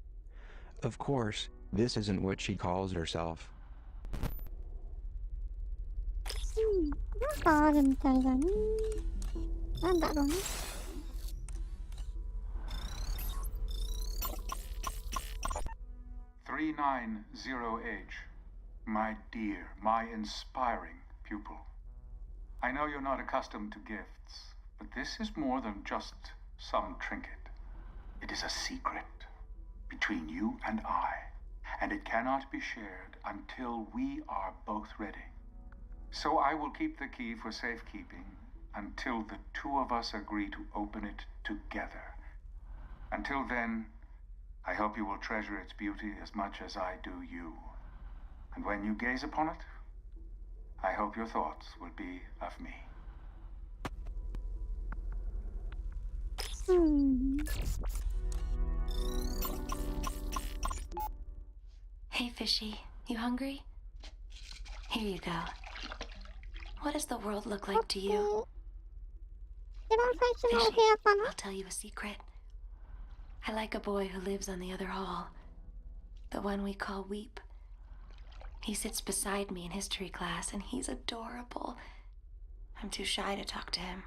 Of course, this isn't what she calls herself. なんかあるみたいだね。なんだろうね。390H. My dear, my inspiring pupil. I know you're not accustomed to gifts, but this is more than just some trinket. It is a secret between you and I, and it cannot be shared until we are both ready. So I will keep the key for safekeeping until the two of us agree to open it together. Until then, I hope you will treasure its beauty as much as I do you. And when you gaze upon it, I hope your thoughts will be of me. Hey, Fishy, you hungry? Here you go. What does the world look like to you? Fishy, I'll tell you a secret. I like a boy who lives on the other hall. The one we call Weep. He sits beside me in history class, and he's adorable. I'm too shy to talk to him.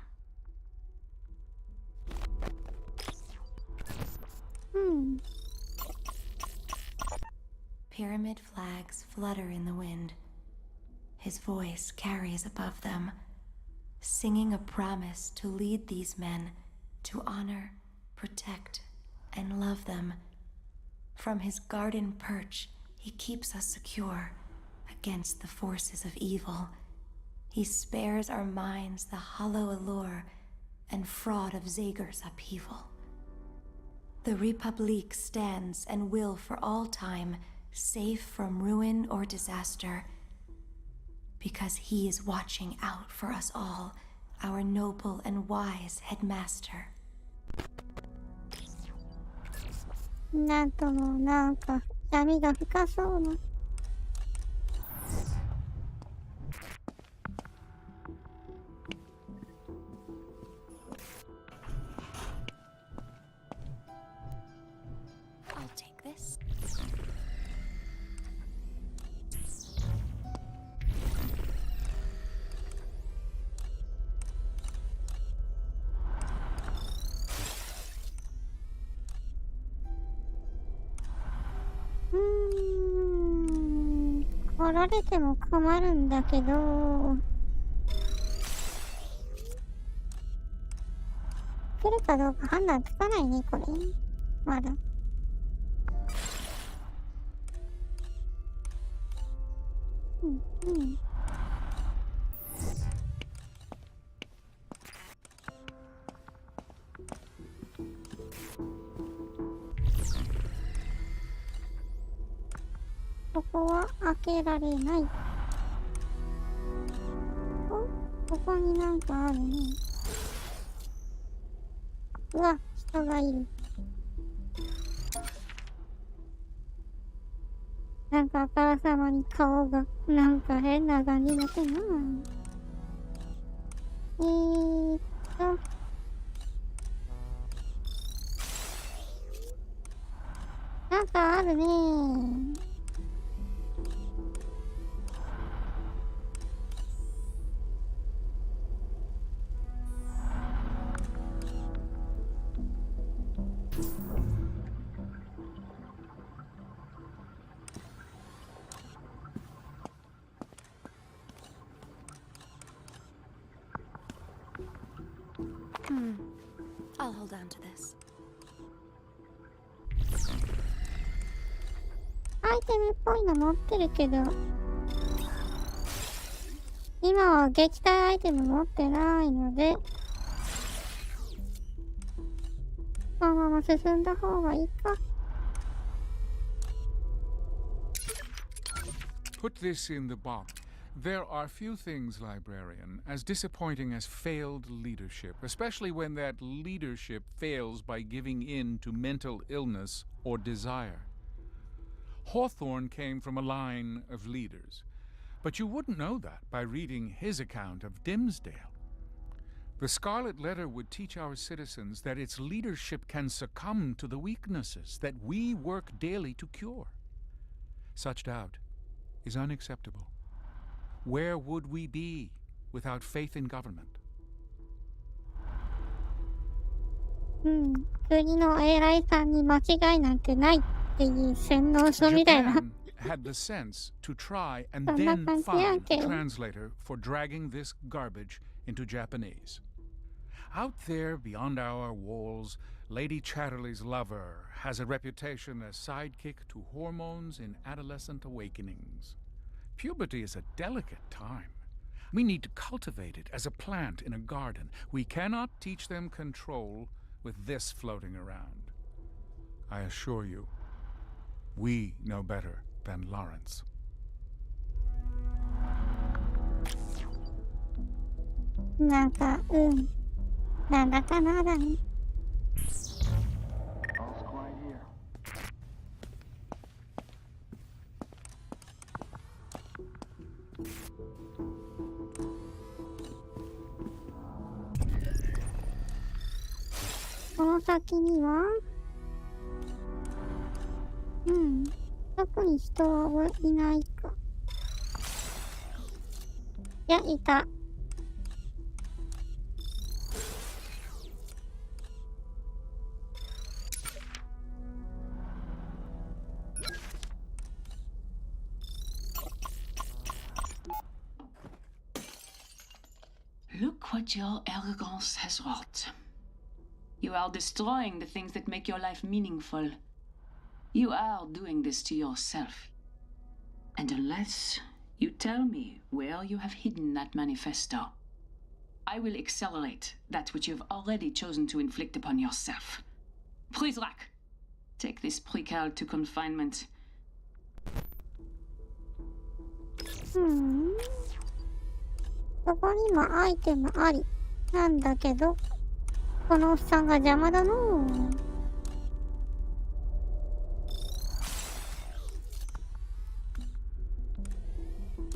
Pyramid flags flutter in the wind. His voice carries above them, singing a promise to lead these men to honor, protect, and love them. From his garden perch, he keeps us secure against the forces of evil. He spares our minds the hollow allure and fraud of Zager's upheaval. The Republique stands and will for all time, safe from ruin or disaster, because he is watching out for us all, our noble and wise headmaster. なんともなんか闇が深そうな。I'll take this. 来られても困るんだけど、来るかどうか判断つかないね、これ。まだ。ここは開けられない。ここになんかあるね。うわ、人がいる。なんかあからさまに顔がなんか変な感じだったな。なんかあるね。I'll hold on to this. アイテムっぽいの持ってるけど、今は撃退アイテム持ってないので、このまま進んだ方がいいか。Put this in the box. There are few things, librarian, as disappointing as failed leadership, especially when that leadership fails by giving in to mental illness or desire. Hawthorne came from a line of leaders, but you wouldn't know that by reading his account of Dimsdale. The Scarlet Letter would teach our citizens that its leadership can succumb to the weaknesses that we work daily to cure. Such doubt is unacceptable. Where would we be without faith in government? 国の偉いさんに間違いなんてないっていう洗脳書みたいな。had the sense to try and そんな then 感じや find け a ど。 translator for dragging this garbage into Japanese. Out there beyond our walls, Lady Chatterley's lover has a reputation as sidekick to hormones in adolescent awakenings. Puberty is a delicate time. We need to cultivate it as a plant in a garden. We cannot teach them control with this floating around. I assure you, we know better than Lawrence. なんか、なんだかなだね。All's quiet here. この先には、特に人はいないか。いや、いた。Look what your arrogance has wrought. You are destroying the things that make your life meaningful. You are doing this to yourself. And unless you tell me where you have hidden that manifesto, I will accelerate that which you have already chosen to inflict upon yourself. Prizrak, take this precal to confinement. ここにもアイテムありなんだけど、このおっさんが邪魔だのう。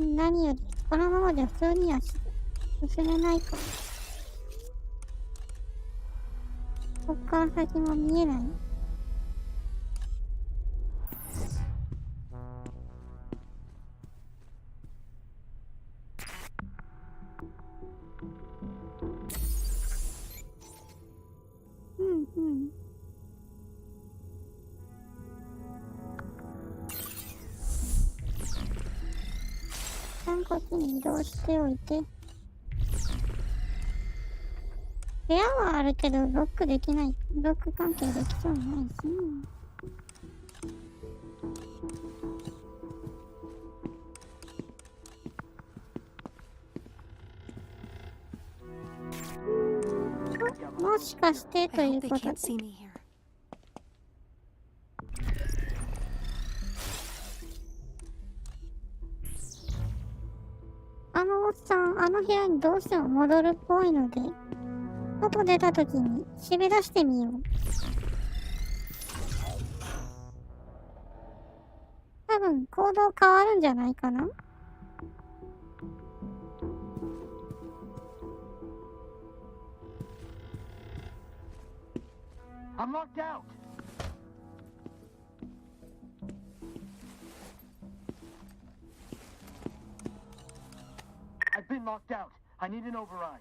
何よりこのままじゃ普通には進めないから。こっから先も見えない。こっちに移動しておいて。部屋はあるけどロックできない。ロック関係できそうにないし。もしかしてということで。あのおっさん、あの部屋にどうしても戻るっぽいので、外出た時に締め出してみよう。多分行動変わるんじゃないかな。I'm locked out. I've been locked out. I need an override.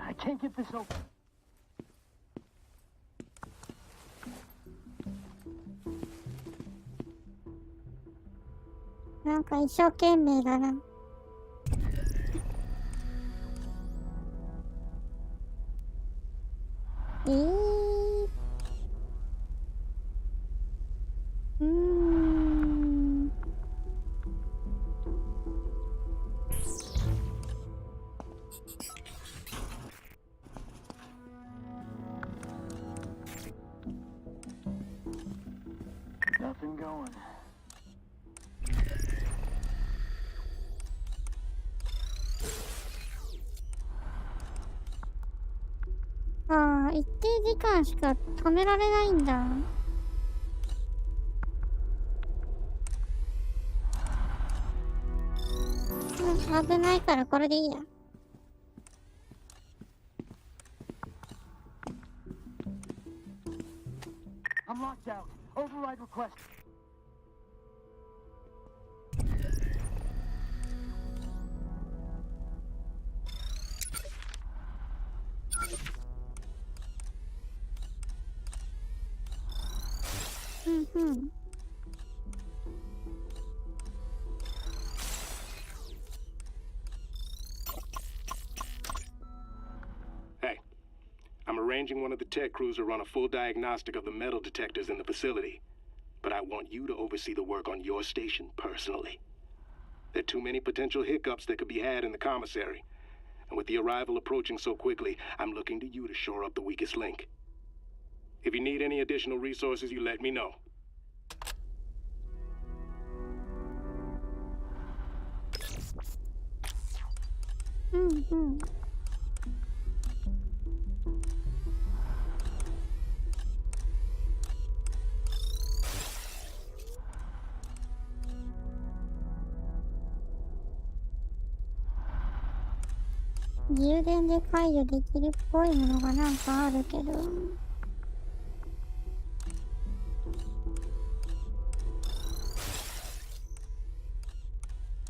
I can't get this open.なんか一生懸命だな。Nothing going. ああ、一定時間しか止められないんだ。危ないからこれでいいや。I'm locked out. Override request. うん。Hey, I'm arranging one of the tech crews to run a full diagnostic of the metal detectors in the facility. But I want you to oversee the work on your station personally. There are too many potential hiccups that could be had in the commissary. And with the arrival approaching so quickly, I'm looking to you to shore up the weakest link. If you need any additional resources, you let me know.うん。充電で解除できるっぽいものがなんかあるけど。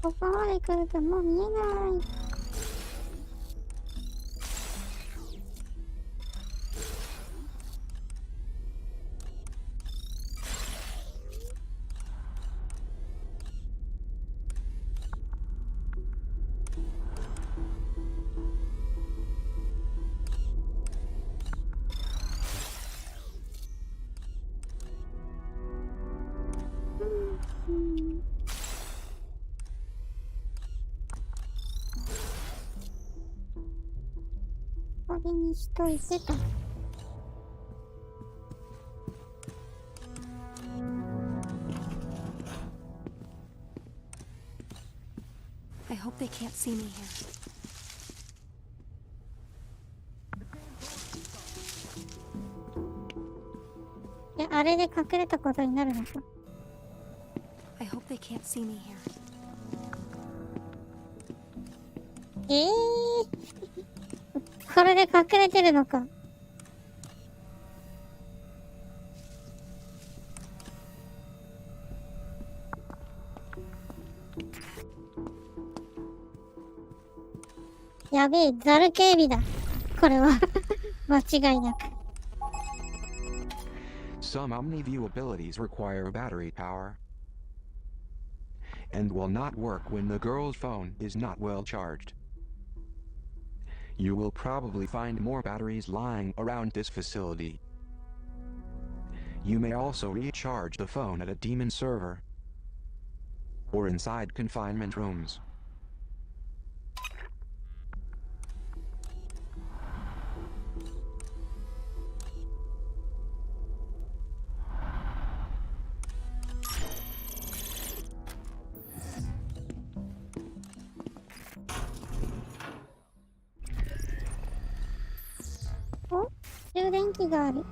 ここまで来るともう見えない。これにしといてと。I hope they can't see me here.あれで隠れたことになるのか。I hope they can't see meえhere. これで隠れてるのか。やべえ、ザル警備だ。これは間違いなく。Some OmniView abilities require battery power and will not work when the girl's phone is not well charged. You will probably find more batteries lying around this facility. You may also recharge the phone at a demon server or inside confinement rooms.お、充電器がある。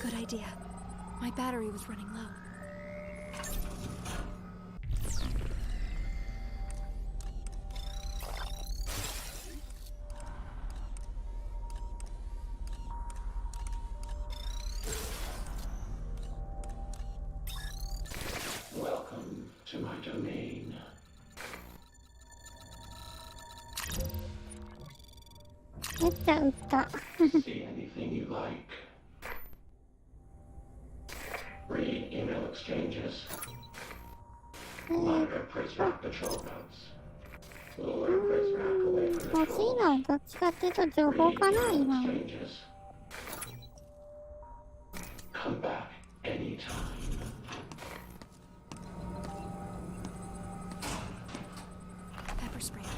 Good idea. My battery was running low. Welcome to my domain. めっちゃ撃った。See anything you like. Read email exchanges. Monitor prisoner patrol notes. Lure prisoner away from 欲しいのはどっちかっていうと情報かな、今。exchanges. Come back anytime. Pepper spray here.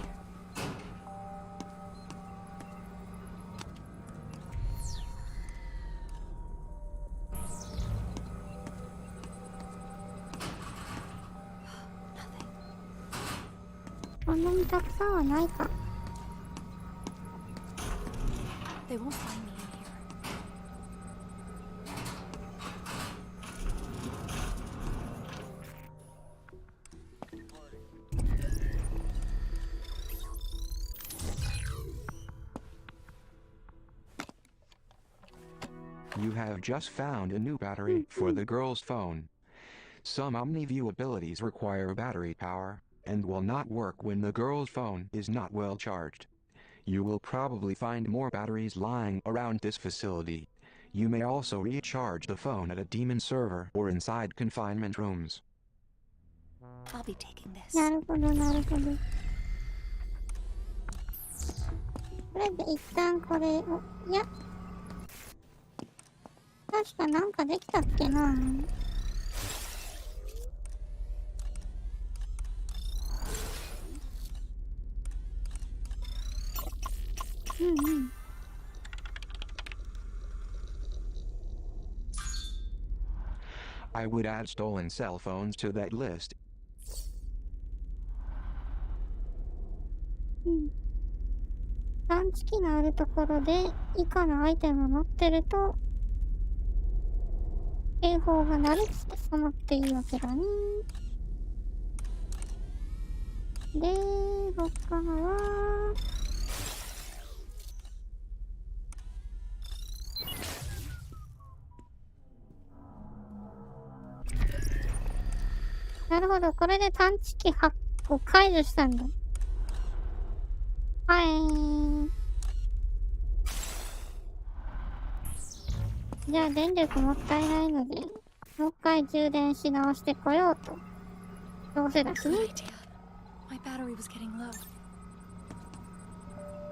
Nothing. こんなにたくさんはないか。They won't find me in here. You have just found a new battery for the girl's phone. Some OmniView abilities require battery power and will not work when the girl's phone is not well charged. You will probably find more batteries lying around this facility. You may also recharge the phone at a demon server or inside confinement rooms. I'll be taking this. なるほどなるほど。とりあえず一旦これを、いや確かなんかできたっけな。うんうん。I would add stolen cell phones to that list. うん。探知機のあるところで以下のアイテムを持ってると警報が鳴るって思っていいわけだね。で、他はなるほど、これで探知機8個解除したんだ。はい。じゃあ電力もったいないので、もう一回充電し直してこようと。どうせだしね。My battery was getting low.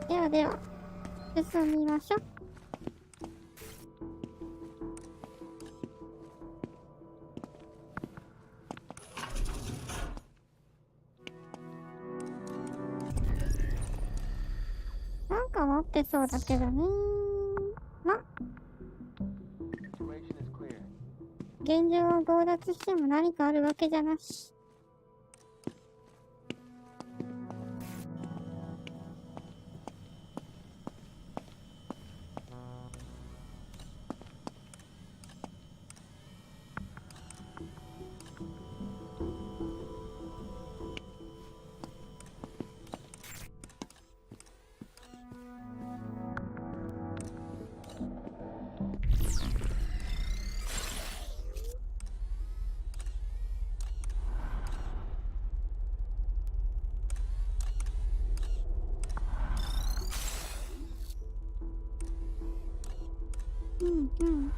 ではでは、進みましょう。なんか持ってそうだけどね。ま、現状を強奪しても何かあるわけじゃなし。うんうん。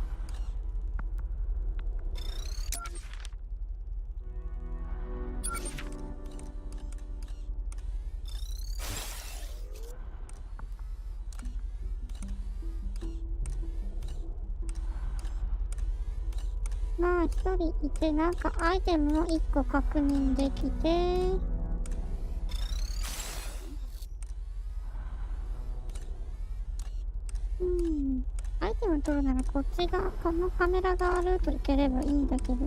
まあ一人いてなんかアイテムも1個確認できて、アイテム取るならこっちがこのカメラ側ルート行ければいいんだけど、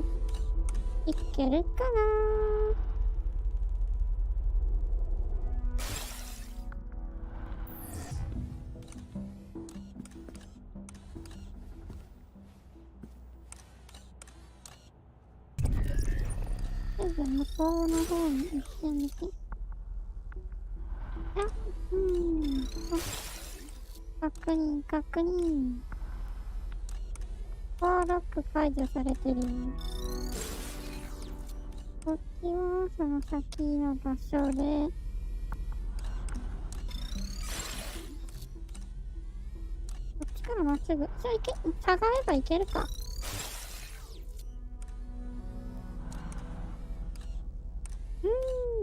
いけるかな。向こうの方に行ってみて。あ、確認確認。コアロック解除されてる。こっちはその先の場所で。こっちからまっすぐ。じゃあ行け、下がれば行けるか。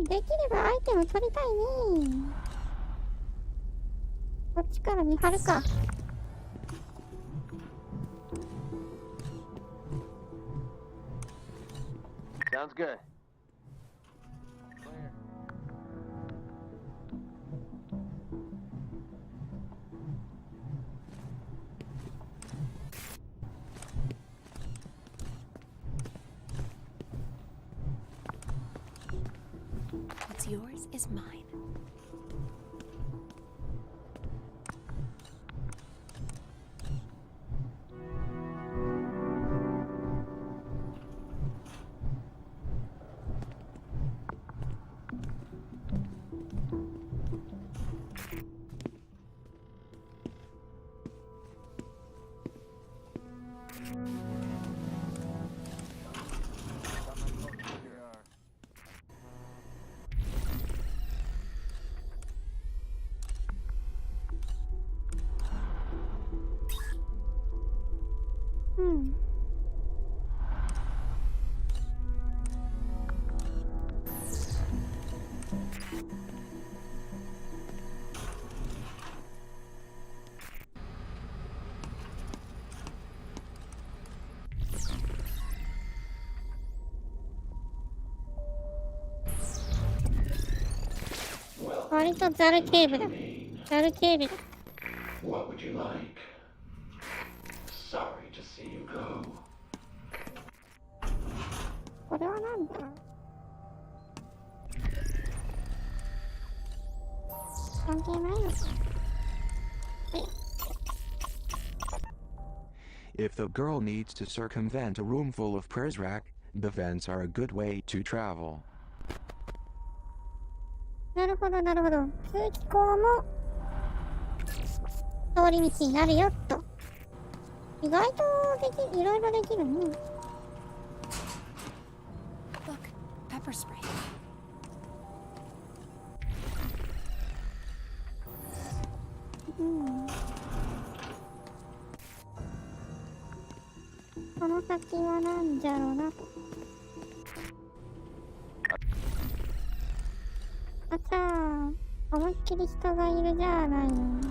できればアイテム取りたいね。こっちから見張るか。Sounds good. What's yours is mine. うん。割とザル警部だ。ザル警備だ。What would you like? Sorry to see you go. これはなんだ？関係ないのか。If the girl needs to circumvent a room full of Prizrak, the vents are a good way to travel. なるほどなるほど。通気口も通り道になるよと。意外といろいろできるね。Look, pepper spray. うん。この先はなんじゃろうなと。あちゃー、思いっきり人がいるじゃないの。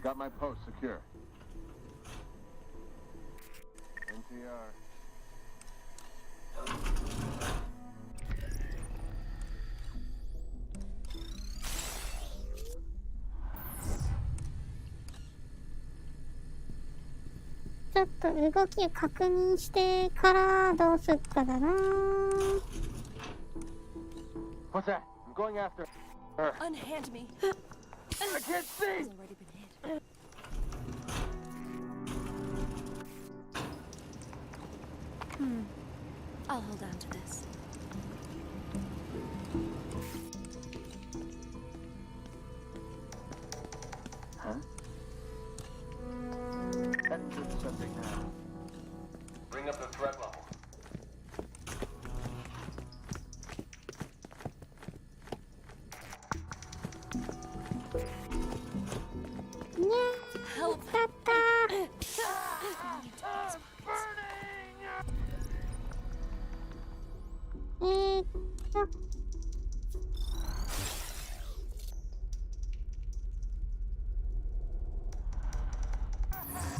Got my post secure. NTR.ちょっと動きを確認してからどうすっかだな。What's that? I'm going after her. Unhand me. I can't see! He's already been hit. I'll hold on to this. Huh? Heading to the subject now. Bring up the threat level. Help! だった。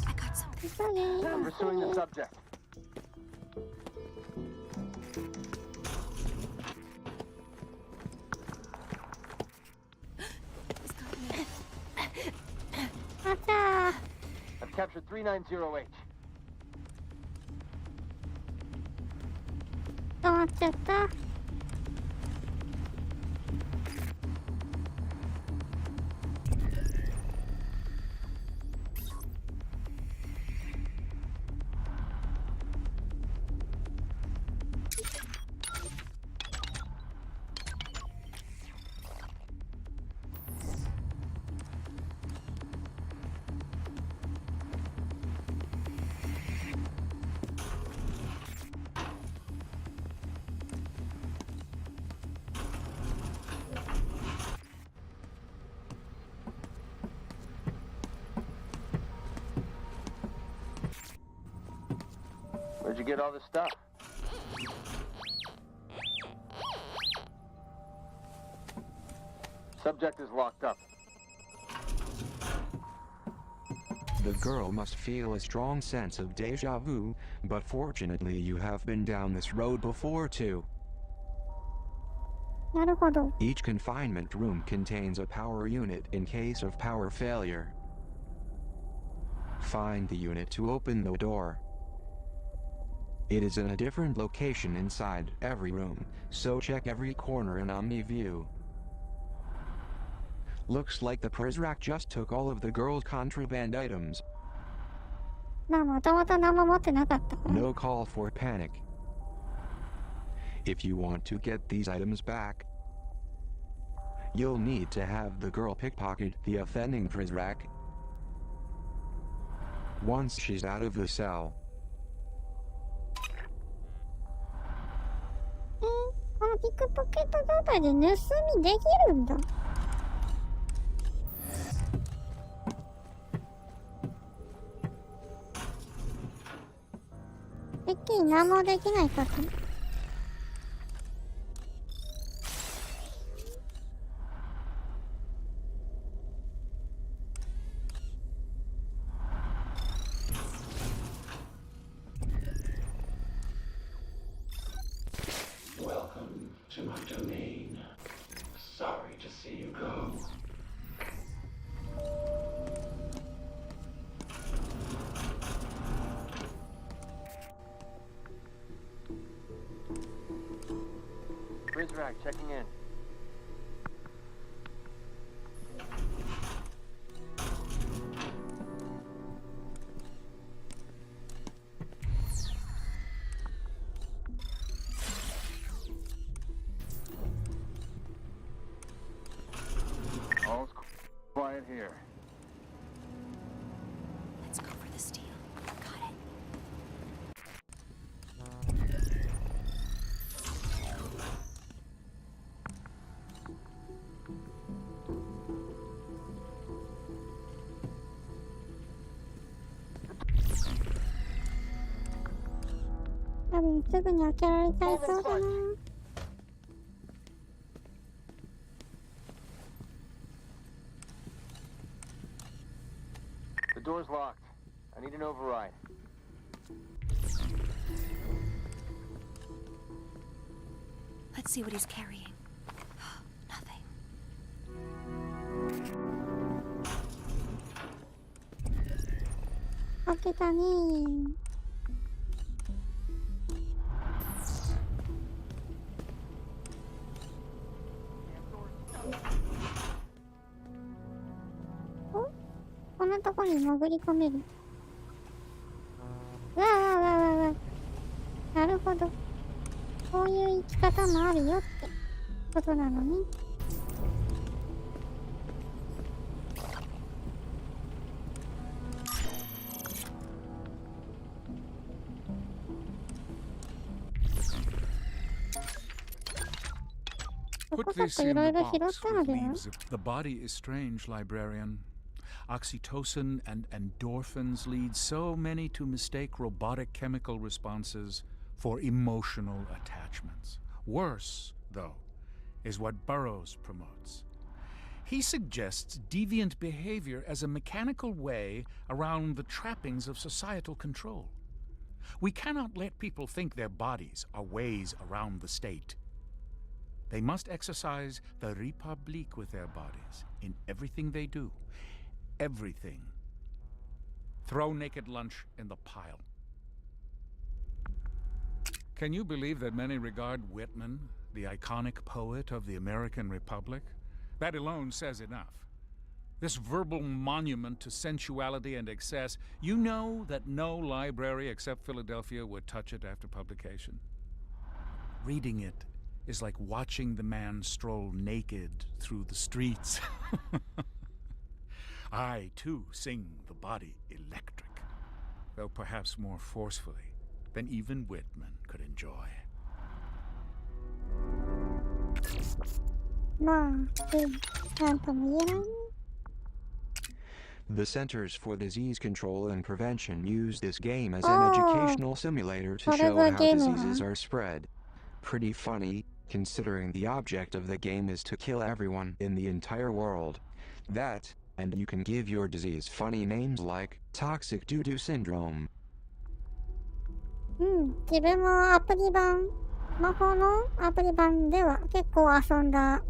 I got something. I'm pursuing the subject. I've captured 390H. 止まっちゃった。Where'd you get all this stuff? Subject is locked up. The girl must feel a strong sense of deja vu, but fortunately you have been down this road before too. なるほど。 Each confinement room contains a power unit in case of power failure. Find the unit to open the door. It is in a different location inside every room, so check every corner in OmniView. Looks like the Prizrak just took all of the girl's contraband items. まあもともと何も持ってなかったから。 No call for panic. If you want to get these items back, You'll need to have the girl pickpocket the offending prisoner. Once she's out of the cell. このピックポケット状態で盗みできるんだ。てっきり何もできないかと。Welcome to my domain. Sorry to see you go. Rizrak, checking in. All's quiet here. Let's go for the steal. Got it.多分すぐに開けられちゃいそうだな。The door's locked. I need an override. Let's see what he's carrying. Nothing. 開けたねー。こんなとこに潜り込める。わあわあわあわあわあ。なるほど。こういう生き方もあるよってことなのね。Put this in the box with leaves. The body is strange, librarian. Oxytocin and endorphins lead so many to mistake robotic chemical responses for emotional attachments. Worse, though, is what Burroughs promotes. He suggests deviant behavior as a mechanical way around the trappings of societal control. We cannot let people think their bodies are ways around the state. They must exercise the Republique with their bodies in everything they do. Everything. Throw naked lunch in the pile. Can you believe that many regard Whitman, the iconic poet of the American Republic? That alone says enough. This verbal monument to sensuality and excess, you know that no library except Philadelphia would touch it after publication. Reading it is like watching the man stroll naked through the streets. I, too, sing the body electric, though perhaps more forcefully than even Whitman could enjoy. まあ、なんとも言えないね。The Centers for Disease Control and Prevention use this game as an educational simulator to show how diseases are spread. Pretty funny, considering the object of the game is to kill everyone in the entire world. That, and you can give your disease funny names like Toxic Doo-Doo Syndrome. 自分もアプリ版、魔法のアプリ版では結構遊んだ。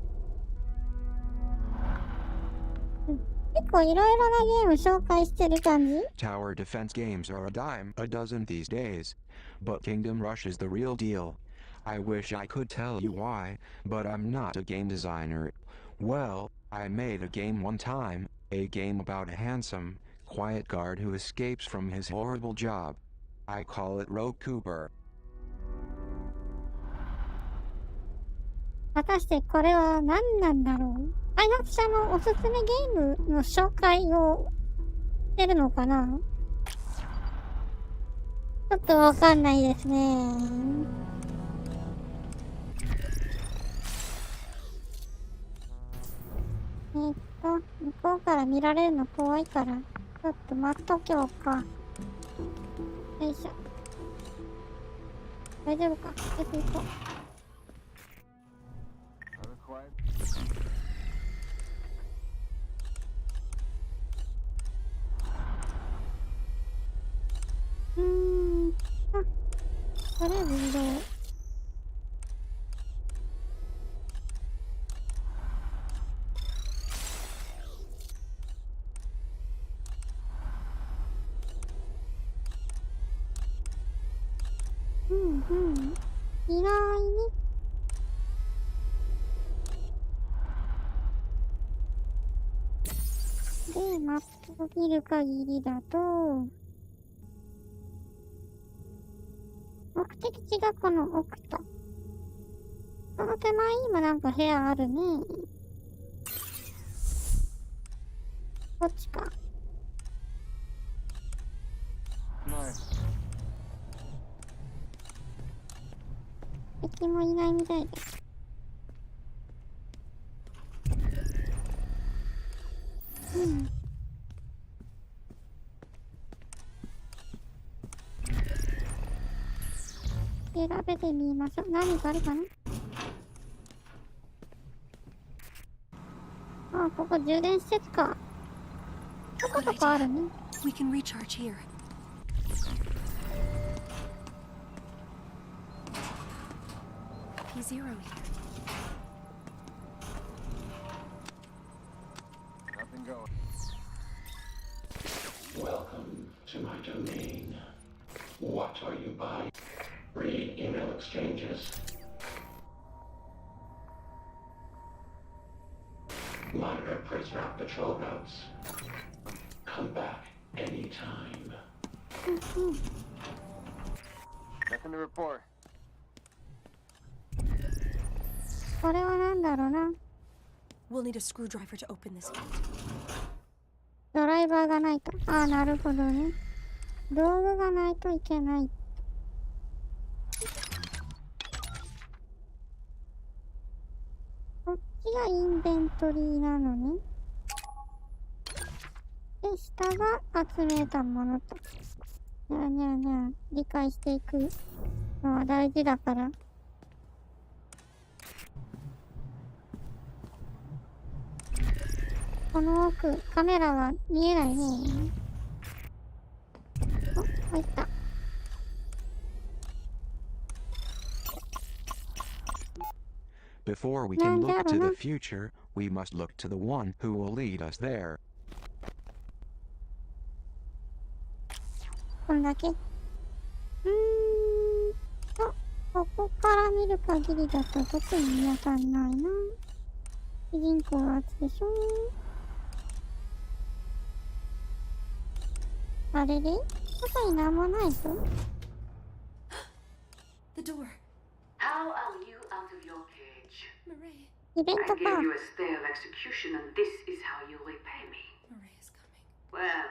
結構いろいろなゲーム紹介してる感じ。 Tower defense games are a dime a dozen these days, but Kingdom Rush is the real deal. I wish I could tell you why, but I'm not a game designer. Well, I made a game one time, a game about a handsome, quiet guard who escapes from his horrible job. I call it Rogue Cooper. 果たしてこれは何なんだろう。開発者のおすすめゲームの紹介をしてるのかな。ちょっとわかんないですね。向こうから見られるの怖いから、ちょっと待っとけようか。よいしょ。大丈夫か。よく行こう。とりあえず移動。意外にで、マップを見る限りだと、目的地がこの奥と。その手前にもなんか部屋あるね。こっちか。敵もいないみたいです。調べてみましょう。何かあるかな。あ、ここ充電施設か。こことかあるね。We can recharge here. P0 here. Nothing going. Welcome to my domain. What are you buying? Read email exchanges. Monitor prisoner patrol notes. Come back anytime. Nothing to report. これはなんだろうな。We'll need a screwdriver to open this gate. ドライバーがないと。ああ、なるほどね。道具がないといけない。こっちがインベントリーなのね。で、下が集めたものと。にゃあにゃあにゃあ、理解していくのは大事だから。この奥、カメラは見えないね。お、入った。Before we can look to the future, we must look to the one who will lead us there. こんだけ。ここから見る限りだと特に見当たんないな。主人公はあっちでしょ。あれれ？外になんもないぞ。The door. How are you out of your cage? Murray. イベント I か。 gave you a stay of execution, and this is how you repay me. Murray is coming. Well,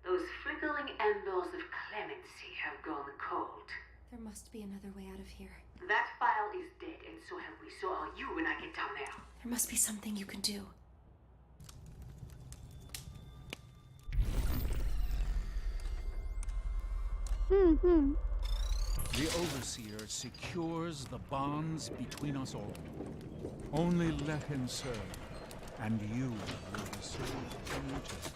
those flickering embers of clemency have gone cold. There must be another way out of here. That file is dead, and so have we. So are you when I get down there. There must be something you can do. The Overseer secures the bonds between us all. Only let him serve, and you will be served in justice.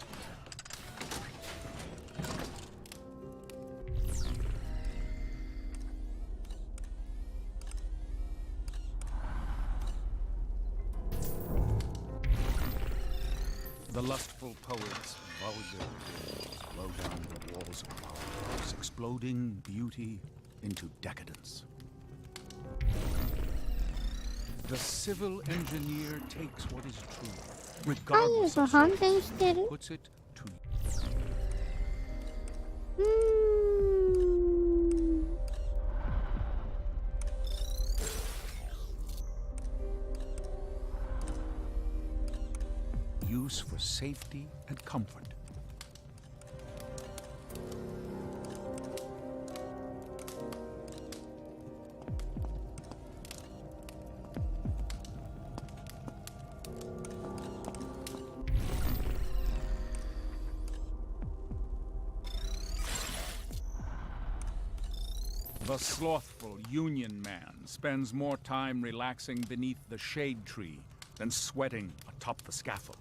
The lustful poets vulgar blow down the walls of our hearts, exploding beauty into decadence. The civil engineer takes what is true, regardless of circumstance, puts it to use for safety and comfort. The slothful Union man spends more time relaxing beneath the shade tree than sweating atop the scaffold.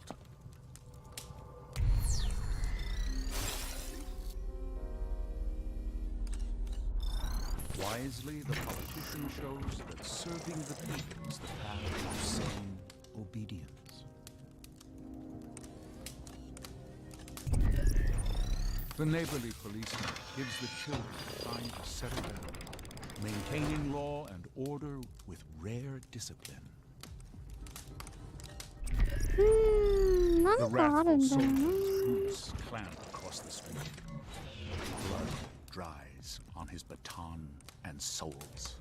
Wisely, the politician shows that serving the people is the path of sane obedience. The neighborly policeman gives the children time to settle down, maintaining law and order with rare discipline. The wrathful soldier's boots clamp across the street. Blood dries on his baton and soles.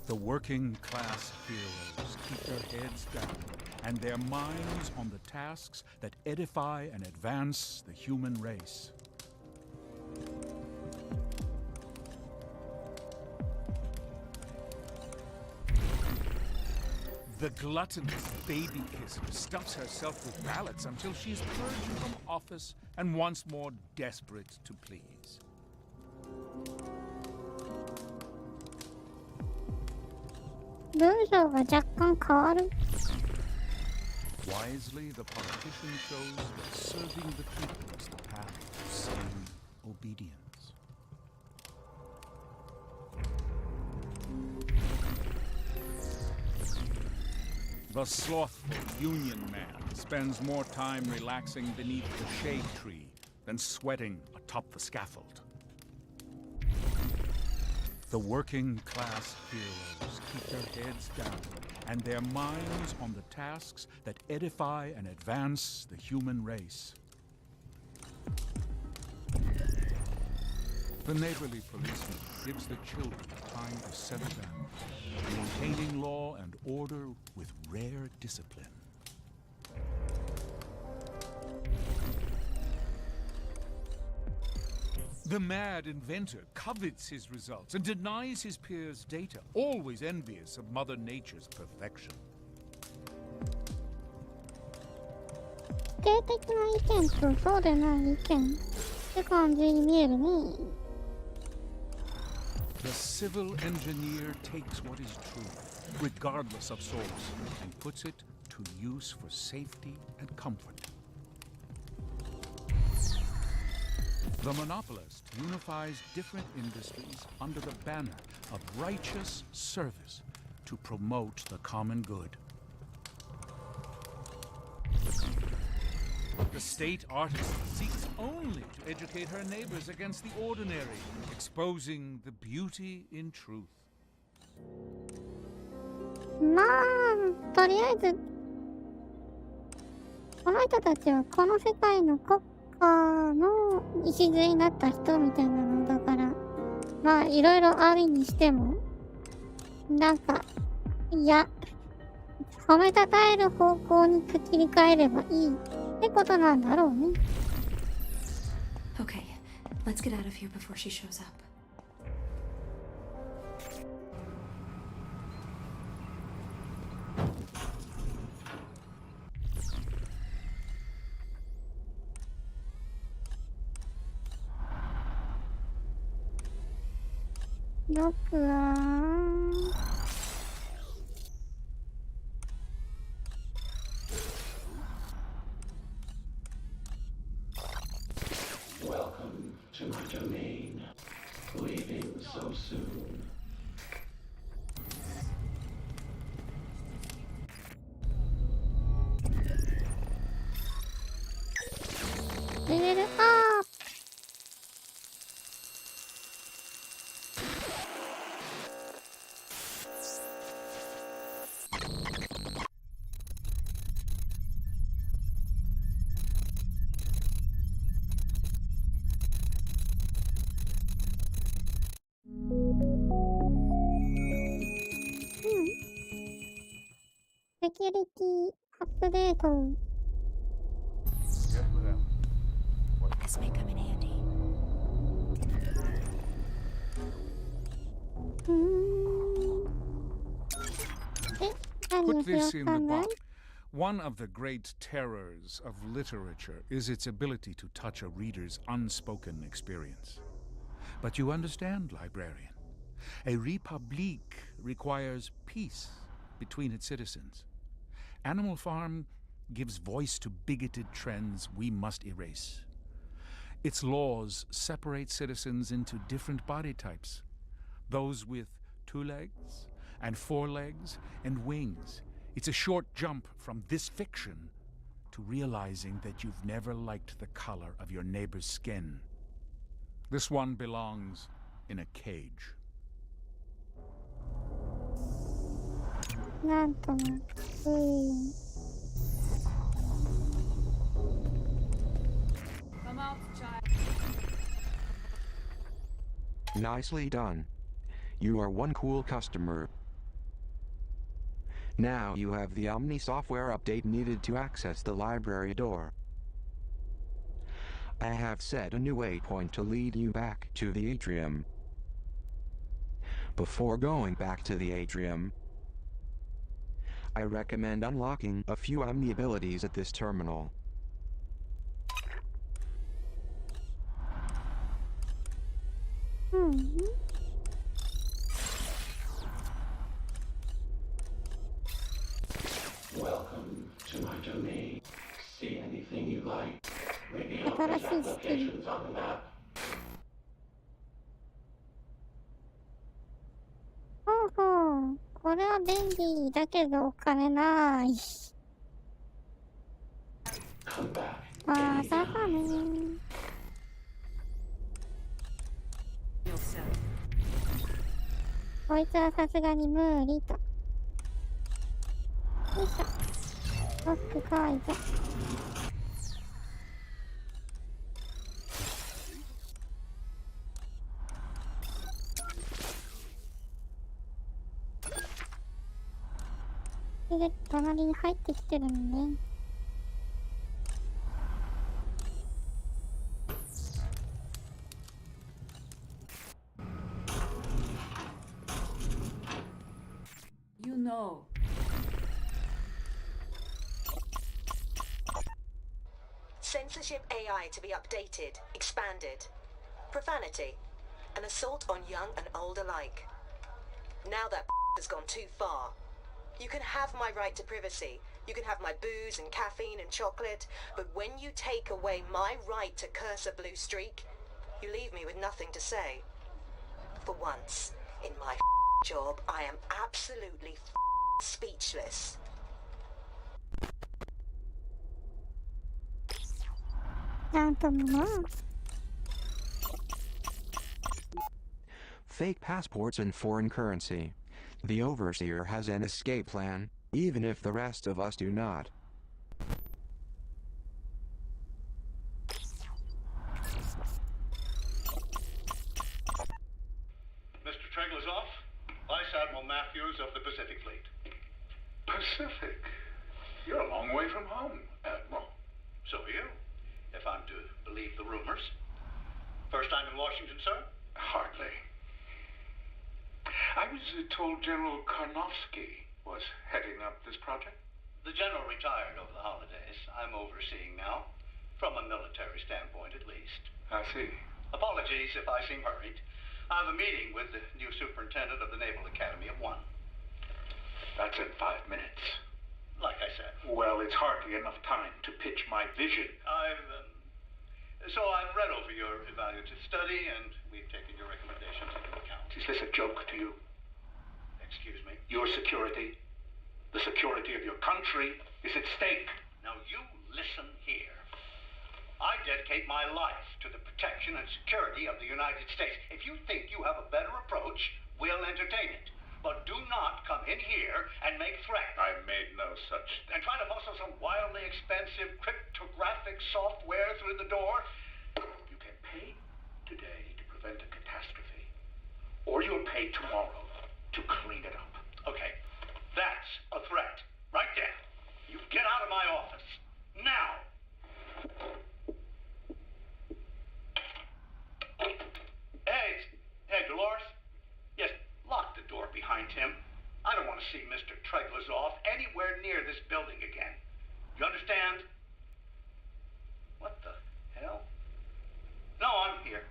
The working class heroes keep their heads down and their minds on the tasks that edify and advance the human race. The gluttonous baby kisser stuffs herself with ballots until she is purged from office and once more desperate to please. Wisely, the politician shows that serving the people is the path to sane obedience. The slothful Union man spends more time relaxing beneath the shade tree than sweating atop the scaffold. The working class heroes keep their heads down and their minds on the tasks that edify and advance the human race. The neighborly policeman gives the children time to settle down, maintaining law and order with rare discipline. The mad inventor covets his results and denies his peers data, always envious of Mother Nature's perfection. 否定的な意見とそうでない意見って感じに見えるね。The civil engineer takes what is true, regardless of source, and puts it to use for safety and comfort. The monopolist unifies different industries under the banner of righteous service to promote the common good. The state artisan seeks only to educate her neighbors against the ordinary, exposing the beauty in truth. まあ、とりあえず、この人たちはこの世界の国家の礎になった人みたいなのだから、まあ、いろいろあるにしても、なんか、いや、褒めたたえる方向に切り替えればいいってことなんだろうね。Okay, let's get out of here before she shows up. Look, Welcome to my domain. Leaving so soon. Level up! Security アップデート。This may come in handy. Put this in the box. One of the great terrors of literature is its ability to touch a reader's unspoken experience. But you understand, librarian. A Republique requires peace between its citizens. Animal Farm gives voice to bigoted trends we must erase. Its laws separate citizens into different body types. Those with 2 legs and 4 legs and wings. It's a short jump from this fiction to realizing that you've never liked the color of your neighbor's skin. This one belongs in a cage. なんとも。Come out, child. Nicely done. You are one cool customer. Now you have the Omni software update needed to access the library door. I have set a new waypoint to lead you back to the atrium. Before going back to the atrium, I recommend unlocking a few Omni abilities at this terminal. Welcome to my domain. See anything you like. Maybe I'll put applications on the map. ほうほう。これは便利だけどお金ない。まさかね。こいつはさすがに無理と。よいしょ。ロック解除。で、隣に入ってきてるのね。You know. Censorship AI to be updated, expanded. Profanity. An assault on young and old alike. Now that has gone too far. You can have my right to privacy. You can have my booze and caffeine and chocolate. But when you take away my right to curse a blue streak, you leave me with nothing to say. For once, in my job, I am absolutely speechless. Fake passports and foreign currency. The Overseer has an escape plan, even if the rest of us do not. Mr. Trengler's off. Vice Admiral Matthews of the Pacific Fleet. Pacific? You're a long way from home, Admiral. So are you, if I'm to believe the rumors. First time in Washington, sir? Hardly. I was told General Karnofsky was heading up this project. The general retired over the holidays. I'm overseeing now, from a military standpoint at least. I see. Apologies if I seem hurried. I have a meeting with the new superintendent of the Naval Academy at 1. That's in 5 minutes. Like I said. Well, it's hardly enough time to pitch my vision. So I've read over your evaluative study, and we've taken your recommendations into account. Is this a joke to you? Excuse me? Your security, the security of your country, is at stake. Now you listen here. I dedicate my life to the protection and security of the United States. If you think you have a better approach, we'll entertain it. But do not come in here and make threats. I made no such thing. And try to muscle some wildly expensive cryptographic software through the door. You can pay today to prevent a catastrophe. Or you'll pay tomorrow to clean it up. Okay, that's a threat. Right there. You get I don't want to see Mr. Treglazov anywhere near this building again. You understand? What the hell? No, I'm here.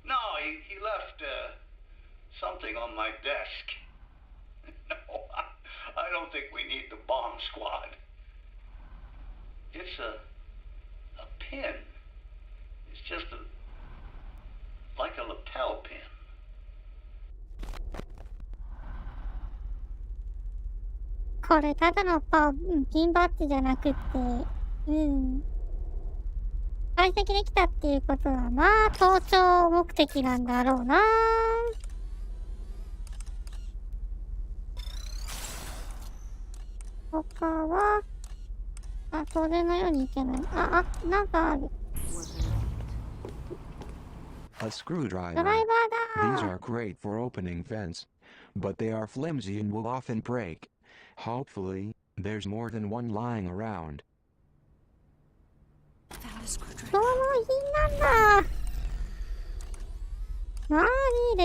No, he left something on my desk. No, I don't think we need the bomb squad. It's a pin. It's just like a lapel pin. これただのピンバッジじゃなくって、解析できたっていうことは、まあ、盗聴目的なんだろうな。他は、当然のようにいけない。なんかある。A screwdriver. ドライバー These だ。 are great for opening vents, but they are flimsy and will often break. Hopefully, there's more than one lying around. 消耗品なんだ。マジで。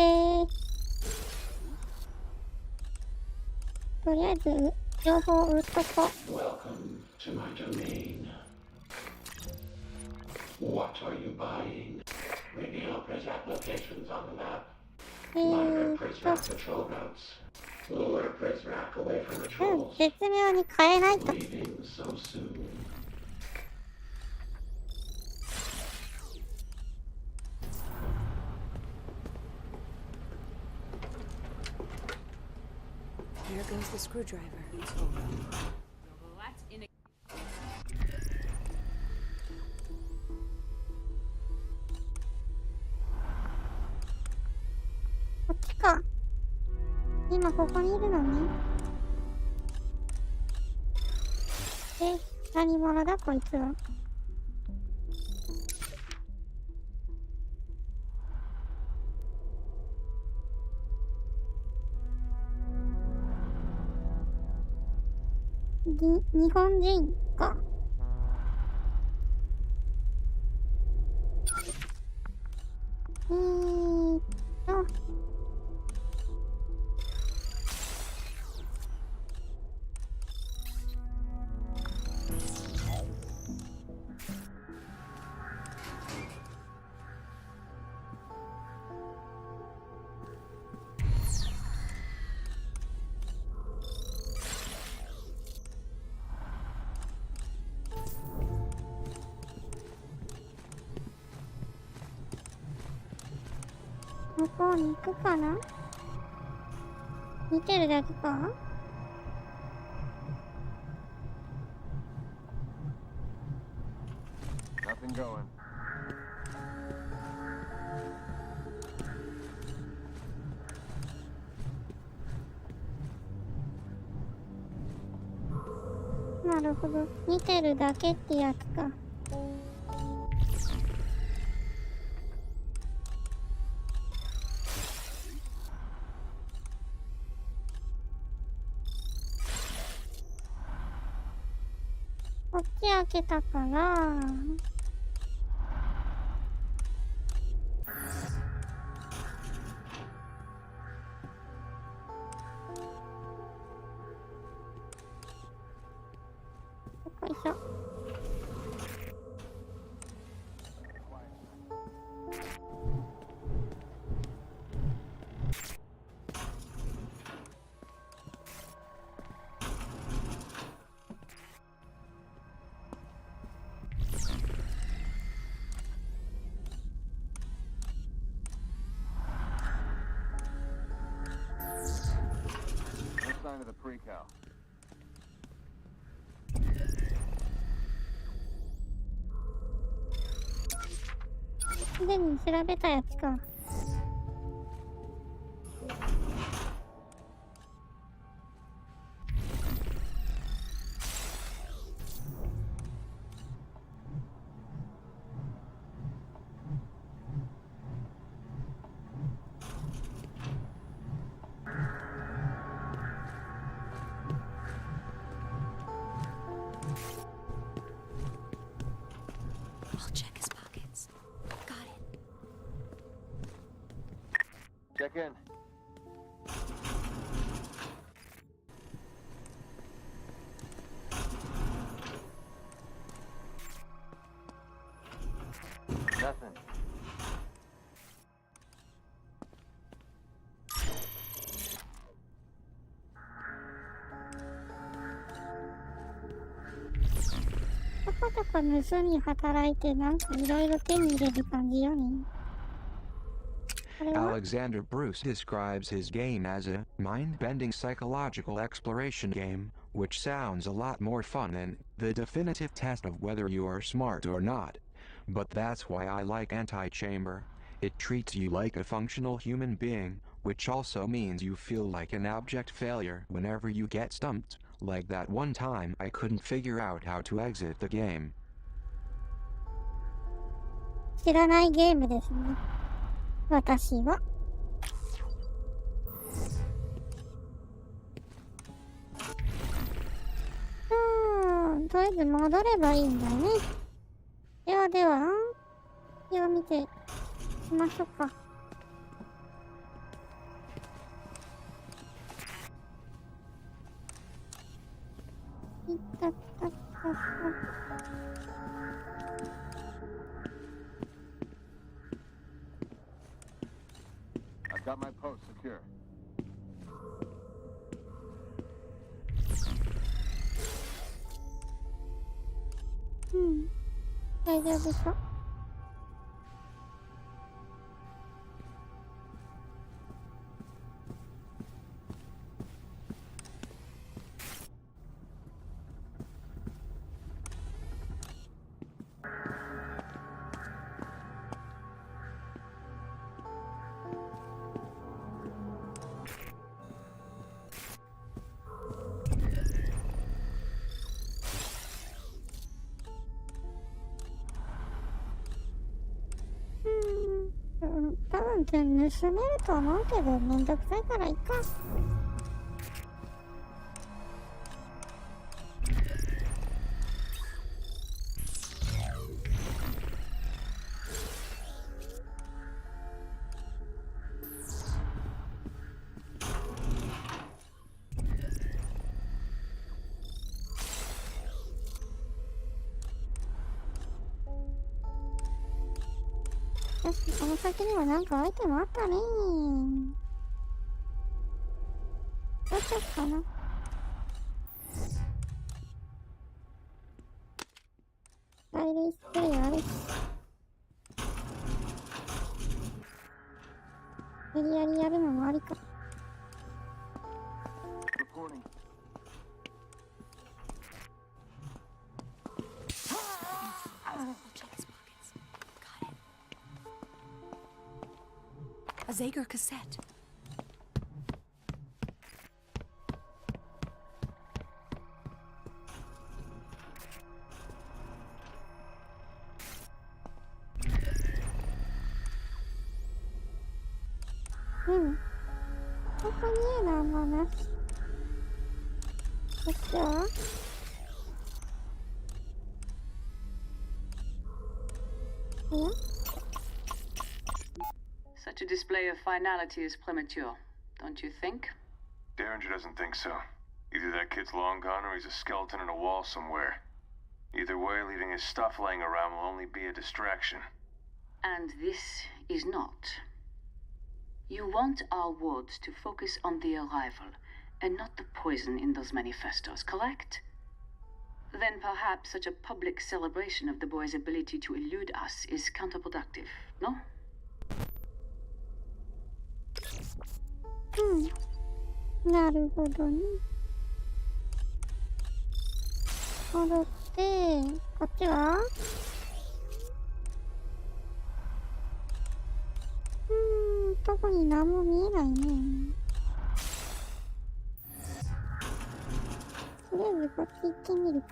とりあえず、情報を売っとこ。Welcome to my domain. What are you buying? Reveal press applications on the map. Monitor press rack patrol routes. Lure press rack away from patrols. 絶妙に変えないと。 Leaving so soon. Here goes the screwdriver. In a こっちか。今ここにいるのね。何者だこいつは。日本人か。向こうに行くかな。見てるだけか。Nothing going.なるほど。見てるだけってやつか。こっち開けたから。よいしょ。No sign of the pre-cal. すでに調べたやつか。I'll check his pockets. Got it. Check in. こちょこ盗み働いてなんかいろいろ手に入れる感じよね。Alexander Bruce describes his game as a mind-bending psychological exploration game, which sounds a lot more fun than the definitive test of whether you are smart or not. But that's why I like Anti-Chamber. It treats you like a functional human being, which also means you feel like an abject failure whenever you get stumped, like that one time I couldn't figure out how to exit the game. 知らないゲームですね。私は。とりあえず戻ればいいんだね。ではでは、では見てみましょうか。いったったったった。I've got my post secure. 大丈夫か。多分盗めると思うけど、めんどくさいからいいか。この先にはなんかアイテムあったね。どうしよっかな。ダイレースプレイあるし。無理やりやるのもありか。A Zager cassette.ここになんもなし。こっちはSuch a display of finality is premature, don't you think? Derringer doesn't think so. Either that kid's long gone or he's a skeleton in a wall somewhere. Either way, leaving his stuff laying around will only be a distraction. And this is not. You want our wards to focus on the arrival, and not the poison in those manifestos, correct? Then perhaps such a public celebration of the boy's ability to elude us is counterproductive, no? なるほどね。戻って、こっちは特に何も見えないね。とりあえずこっち行ってみるか。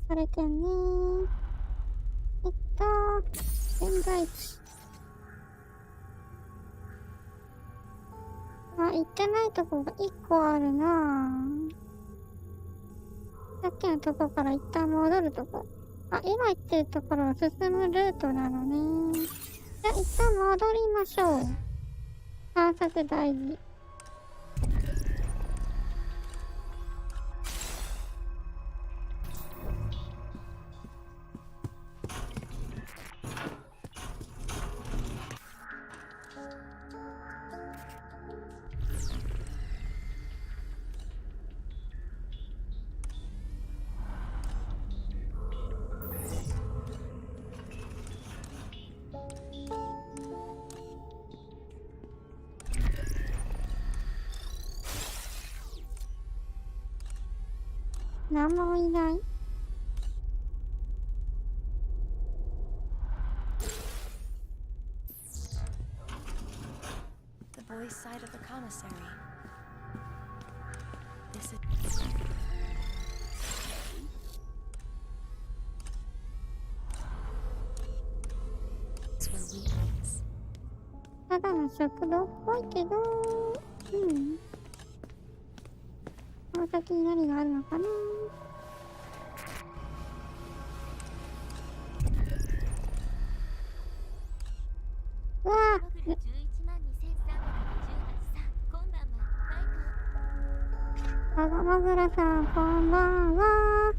されてんね。現在地。行ってないとこが1個あるなぁ。さっきのとこから一旦戻るとこ。今行ってるところは進むルートなのね。じゃあ一旦戻りましょう。探索大事。何もいない。The boys' side of the commissary. This is. It's where we eat. ただの食堂っぽいけど、この先に何があるのかな。うわぁ、マグラさん、こんばんは。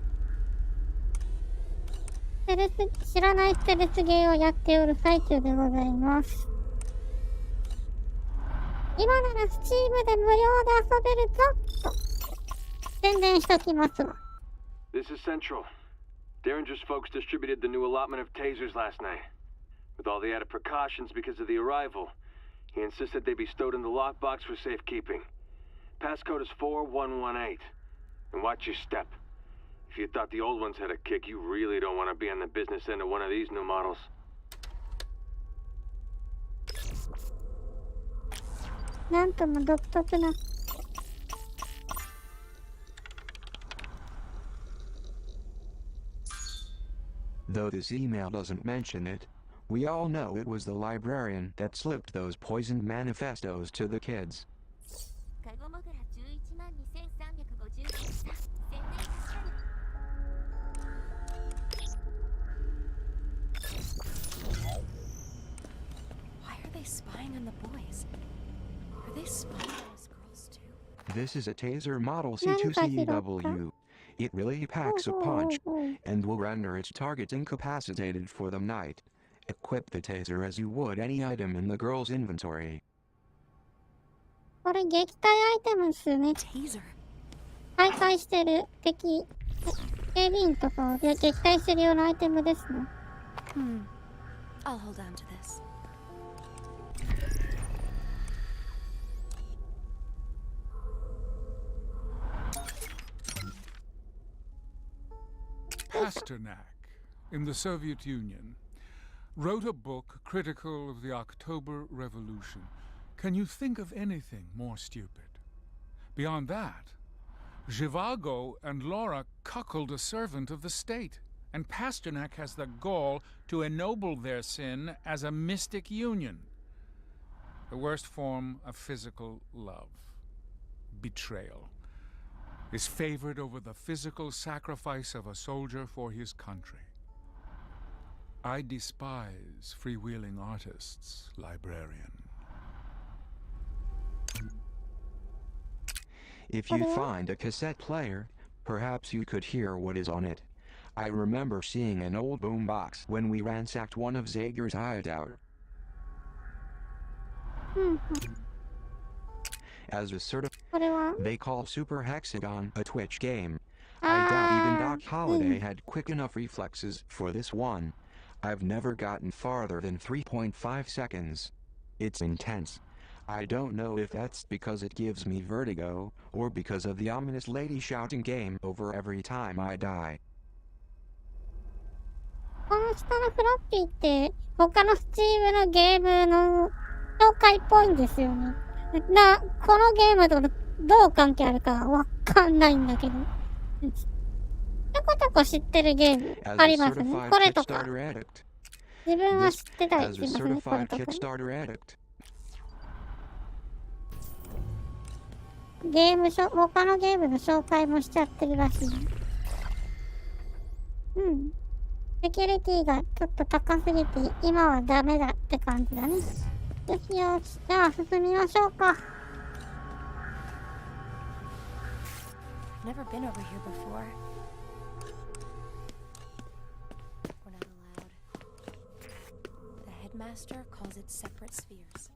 知らないステルスゲーをやっておる最中でございます。今ならスチームで無料で遊べるぞと宣伝しときますわ。 This is Central. Derringer's folks distributed the new allotment of tasers last night. With all the added precautions because of the arrival, he insisted they be stowed in the lockbox for safekeeping. Passcode is 4118. And watch your step. If you thought the old ones had a kick, you really don't want to be on the business end of one of these new models. なんとも独特な。Though this email doesn't mention it, we all know it was the librarian that slipped those poisoned manifestos to the kids. Why are they spying on the boys? Are they spying on us girls too? This is a taser model C2CW. It really packs a punch, and will render its target incapacitated for the night. Equip the taser as you would any item in the girl's inventory. これ撃退アイテムっすね。徘徊してる敵、警備員とかを撃退するようなアイテムですね。I'll hold on to this. Pasternak, in the Soviet Union, wrote a book critical of the October Revolution. Can you think of anything more stupid? Beyond that, Zhivago and Laura cuckold a servant of the state, and Pasternak has the gall to ennoble their sin as a mystic union. The worst form of physical love, betrayal, is favored over the physical sacrifice of a soldier for his country. I despise freewheeling artists, librarian. If you find a cassette player, perhaps you could hear what is on it. I remember seeing an old boombox when we ransacked one of Zager's hideout. As a they call Super Hexagon a Twitch game. I doubt even Doc Holliday had quick enough reflexes for this one. I've never gotten farther than 3.5 seconds. It's intense. I don't know if that's because it gives me vertigo, or because of the ominous lady shouting game over every time I die. この下のフロッピーって他のスチームのゲームの紹介っぽいんですよね。このゲームとどう関係あるかわかんないんだけど。ちょこちょこ知ってるゲームありますね。これとか。自分は知ってたりしますね。これとか。他のゲームの紹介もしちゃってるらしい。セキュリティがちょっと高すぎて今はダメだって感じだね。よしよし、じゃあ進みましょうか。Never been over here before. We're not allowed. The headmaster calls it separate spheres.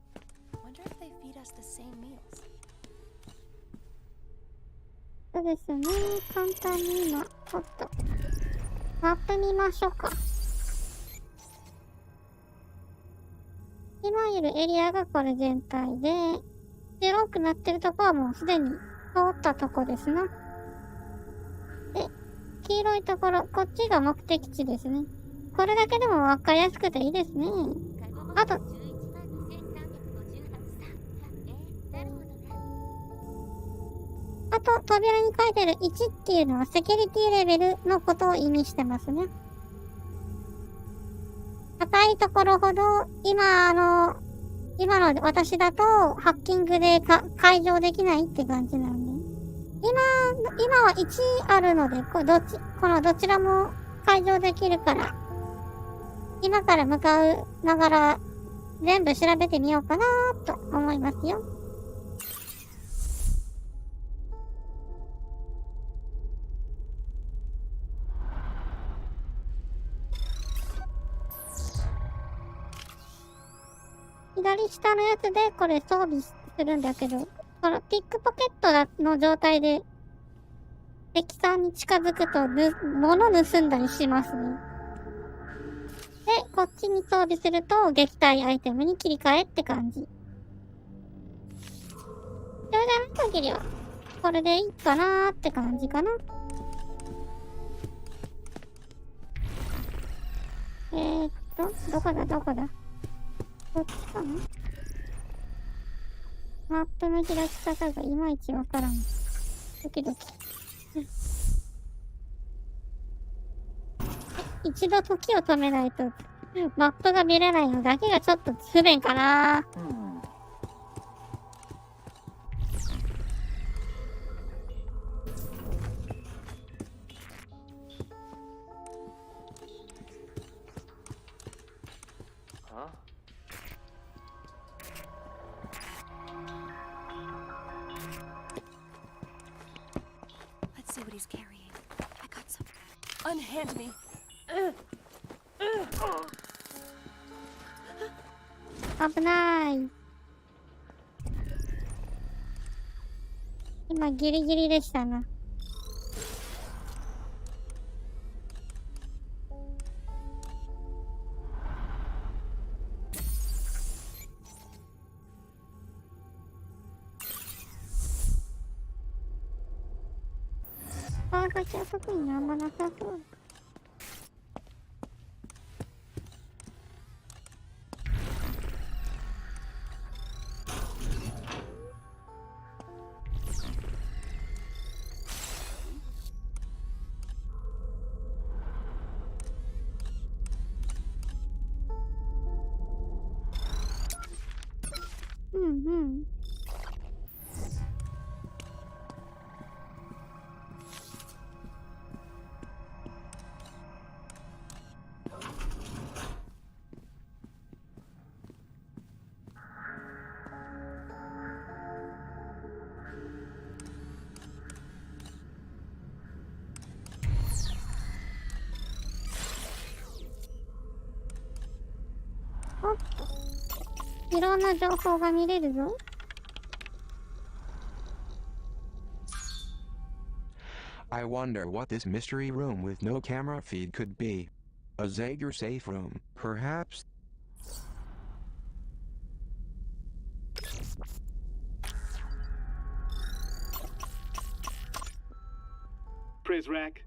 Wonder if they feed us the same meals. そうですね、簡単に今ちょっとマップ見ましょうか。今いるエリアがこれ全体で、白くなってるとこはもうすでに通ったとこですな。で、黄色いところ、こっちが目的地ですね。これだけでも分かりやすくていいですね。あと、扉に書いてる1っていうのはセキュリティレベルのことを意味してますね。高いところほど、今の私だとハッキングで解錠できないって感じなんで。今は1あるので、このどちらも解錠できるから、今から向かうながら全部調べてみようかなと思いますよ。左下のやつでこれ装備するんだけど、このピックポケットの状態で敵さんに近づくと物盗んだりしますね。で、こっちに装備すると撃退アイテムに切り替えって感じ。それじゃない限りはこれでいいかなーって感じかな。どこだこっちかな。マップの開き方がいまいちわからん。ドキドキ。一度時を止めないとマップが見れないのだけがちょっと不便かな。See what he's carrying. I got some. Unhand me. 危ない。今ギリギリでしたな。私は特になんもなさそう。いろんな情報が見れるぞ。I wonder what this mystery room with no camera feed could be. A Zager safe room, perhaps? Prizrak,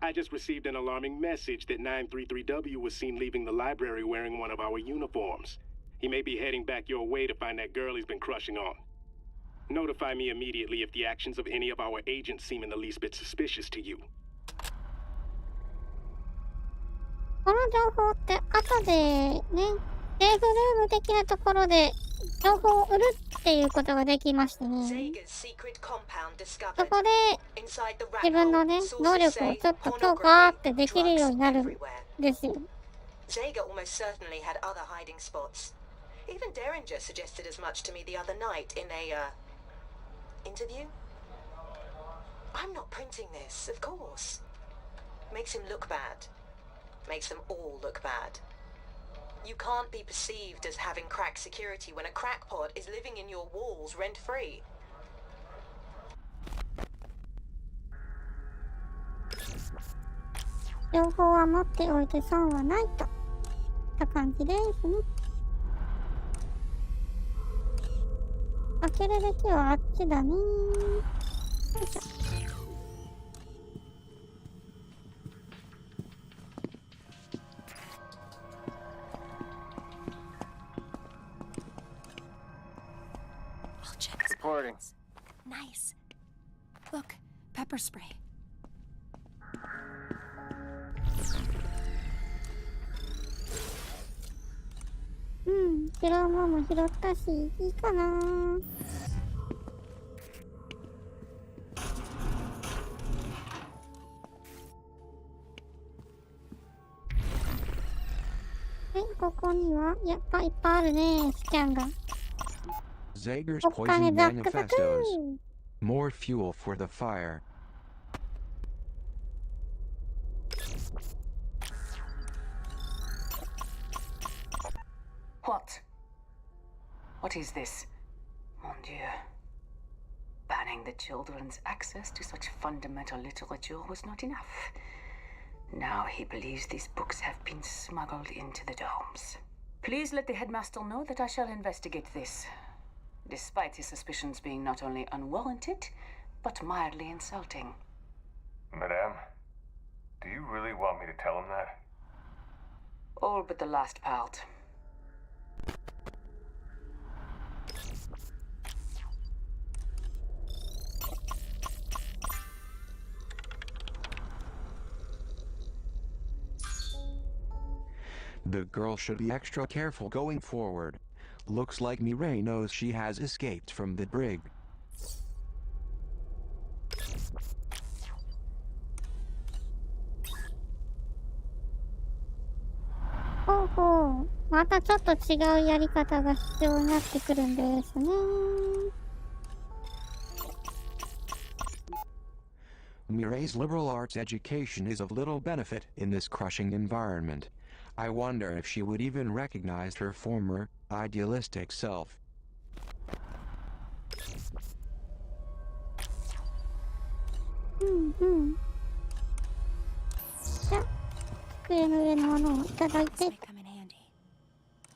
I just received an alarming message that 933W was seen leaving the library wearing one of our uniforms. He may be heading back your way to find that girl he's been crushing on. Notify me immediately if the actions of any of our agents seem in the least bit suspicious to you. この情報って後でね、セーフルーム的なところで情報を売るっていうことができましてね。 Zega's secret compound そ discovered. こで Inside the rat 自分のね、 hole, 能 sources 力を say ちょっと強化ってできるようになるん everywhere. ですよ。 Zega almost certainly had other hiding spots. Even Derringer suggested as much to me the other night in a, interview. I'm not printing this, of course. Makes him look bad. Makes them all look bad. You can't be perceived as having crack security when a crackpot is living in your walls rent-free. 情報は持っておいて損はないといった感じですね。開けるべきはあっちだね。よいしょ。I'll check his Reporting. pockets. Nice. Look, pepper spray. うん、拾うもんも拾ったし、いいかな。はい、ここにはやっぱいっぱいあるね、スキャンが。 Zager's お金 poison ザックザク。 manifestos. More fuel for the fire. What? What is this? Mon Dieu. Banning the children's access to such fundamental literature was not enough. Now he believes these books have been smuggled into the domes. Please let the headmaster know that I shall investigate this, despite his suspicions being not only unwarranted, but mildly insulting. Madame, do you really want me to tell him that? All but the last part. The girl should be extra careful going forward. Looks like Mireille knows she has escaped from the brig. ほうほう。またちょっと違うやり方が必要になってくるんですね。Mireille's liberal arts education is of little benefit in this crushing environment. I wonder if she would even recognize her former, idealistic self. うんうん。じゃあ、机の上のものをいただいて。 This may come in handy.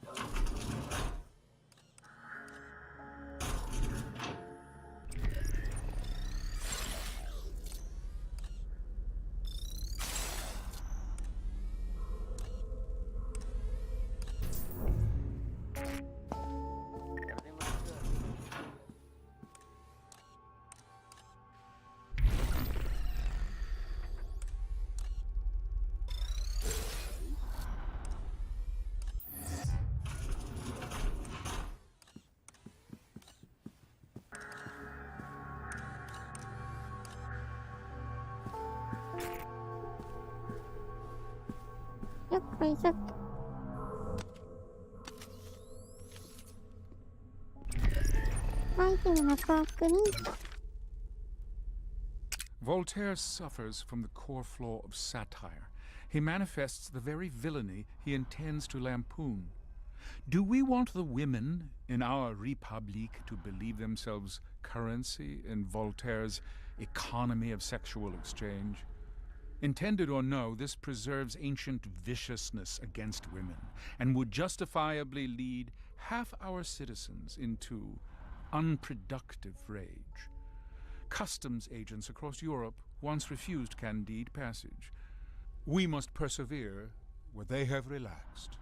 Everything looks good.よっこいしょっと。アイテムの確認。 Voltaire suffers from the core flaw of satire. He manifests the very villainy he intends to lampoon. Do we want the women in our Republique to believe themselves currency in Voltaire's economy of sexual exchange? Intended or no, this preserves ancient viciousness against women and would justifiably lead half our citizens into unproductive rage. Customs agents across Europe once refused Candide passage. We must persevere where they have relaxed.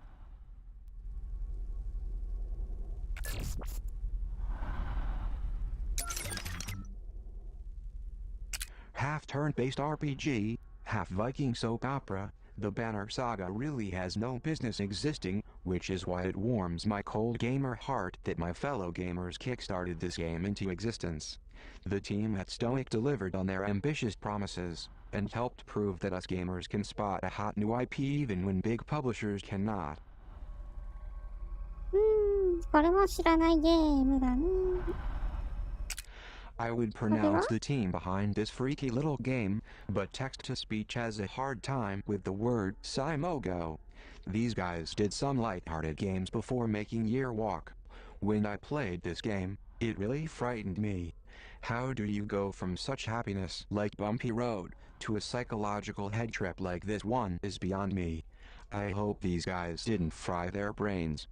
Half turn-based RPG, half Viking soap opera, The Banner Saga really has no business existing, which is why it warms my cold gamer heart that my fellow gamers kickstarted this game into existence. The team at Stoic delivered on their ambitious promises, and helped prove that us gamers can spot a hot new IP even when big publishers cannot. これも知らないゲームだね。I would pronounce the team behind this freaky little game, but text-to-speech has a hard time with the word Simogo. These guys did some light-hearted games before making Year Walk. When I played this game, it really frightened me. How do you go from such happiness like Bumpy Road to a psychological head trip like this one is beyond me. I hope these guys didn't fry their brains.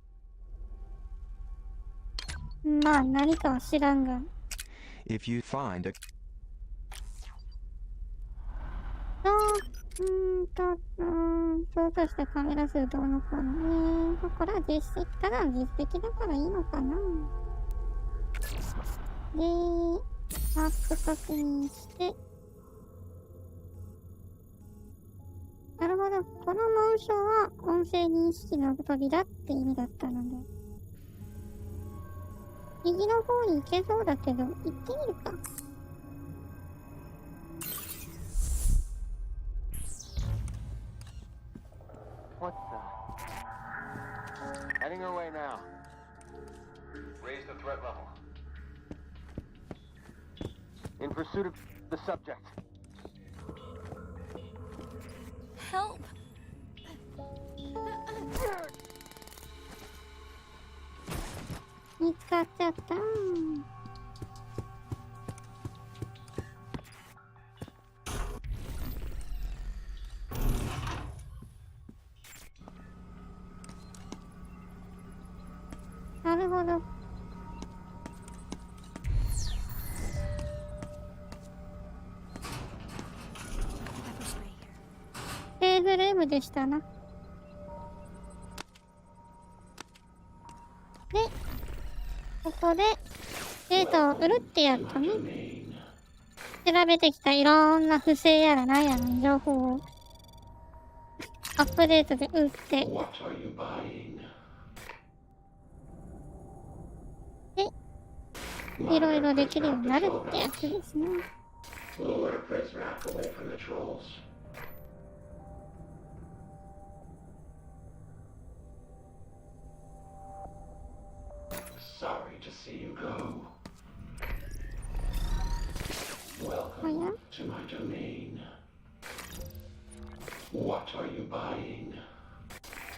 まあ何かは知らんが。If you find a そうとしてカメラ数どうのこうのね。これは実績、ただの実績だからいいのかな。で、マップ確認して。なるほど。この紋章は音声認識の扉って意味だったので。右の方に行けそうだけど、行ってみるか。What the? Heading our way now. Raise the threat level. In pursuit of the subject. Help! 見つかっちゃった。なるほど。ペーフレームでしたな。で、ここでデータを売るってやったね。調べてきたいろんな不正やらなんやらの情報をアップデートで売って。で、いろいろできるようになるってやつですね。Sorry to see you go. Welcome to my domain. What are you buying?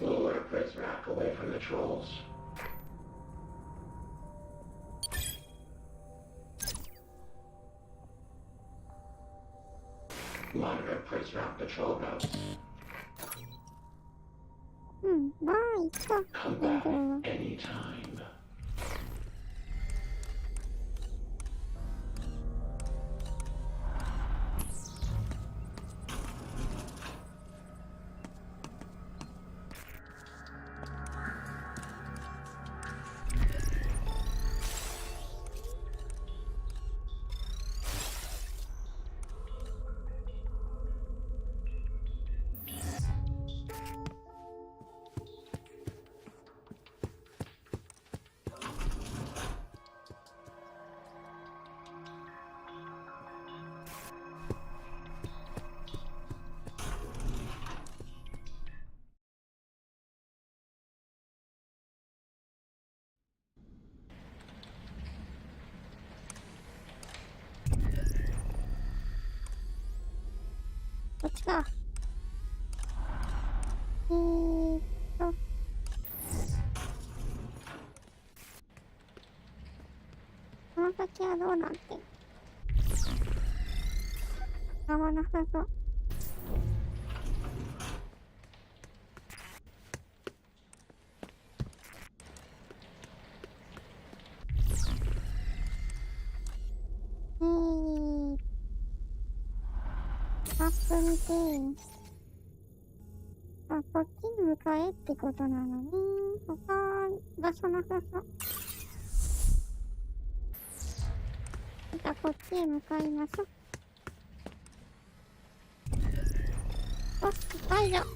Lure Prizrak away from the trolls. Monitor Prizrak patrol routes. Come back anytime.こっちか。この先はどうなってる？合わなさそう。マップ見て、あ、こっちに向かえってことなのね。他場所なさそう。じゃあこっちへ向かいましょう。あ、解除。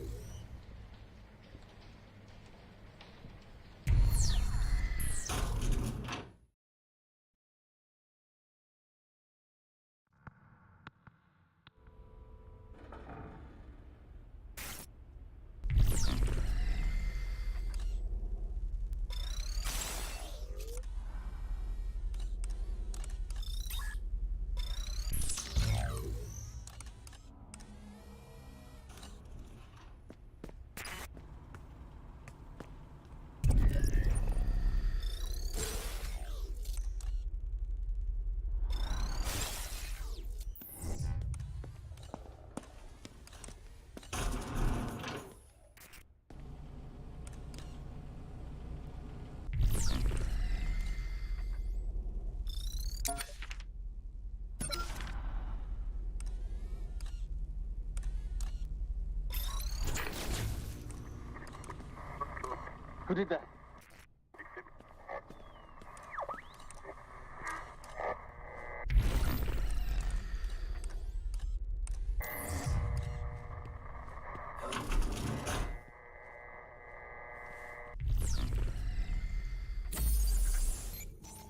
Who did that?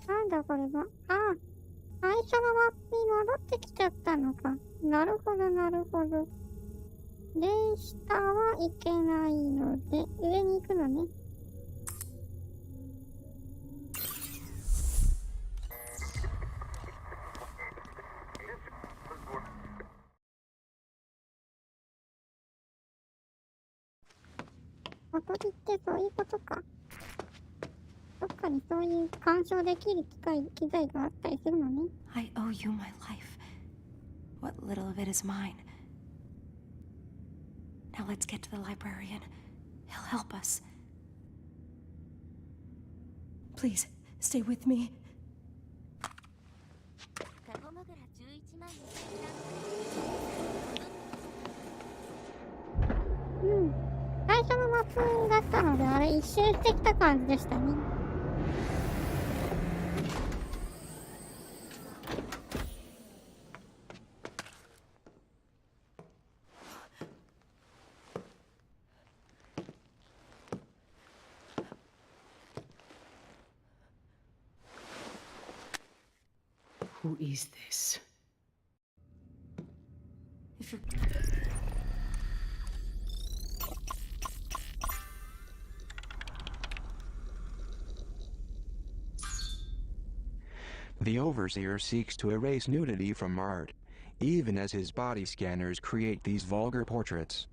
なんだこれは。あ、最初のマップに戻ってきちゃったのか。なるほど、なるほど。で、下は行けないので、上に行くのね。音切ってそういうことか。どっかにそういう干渉できる機材があったりするのね。I owe you my life. What little of it is mine. Now let's get to the librarian. He'll help us. Please, stay with me. うん。最初のマップだったので、あれ一周してきた感じでしたね。Who is this? If you're... The Overseer seeks to erase nudity from art, even as his body scanners create these vulgar portraits.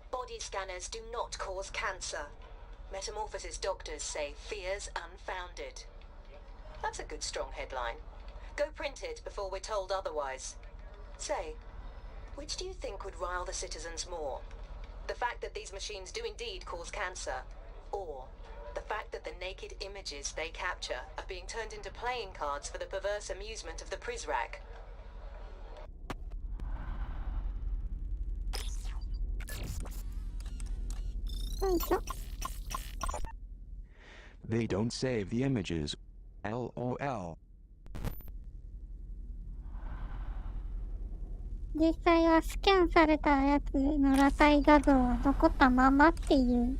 Body scanners do not cause cancer. Metamorphosis doctors say fears unfounded. That's a good strong headline. Go print it before we're told otherwise. Say, which do you think would rile the citizens more? The fact that these machines do indeed cause cancer, or the fact that the naked images they capture are being turned into playing cards for the perverse amusement of the Prizrak. They don't save the images. LOL. 実際はスキャンされたやつの裸体画像は残ったままっていう。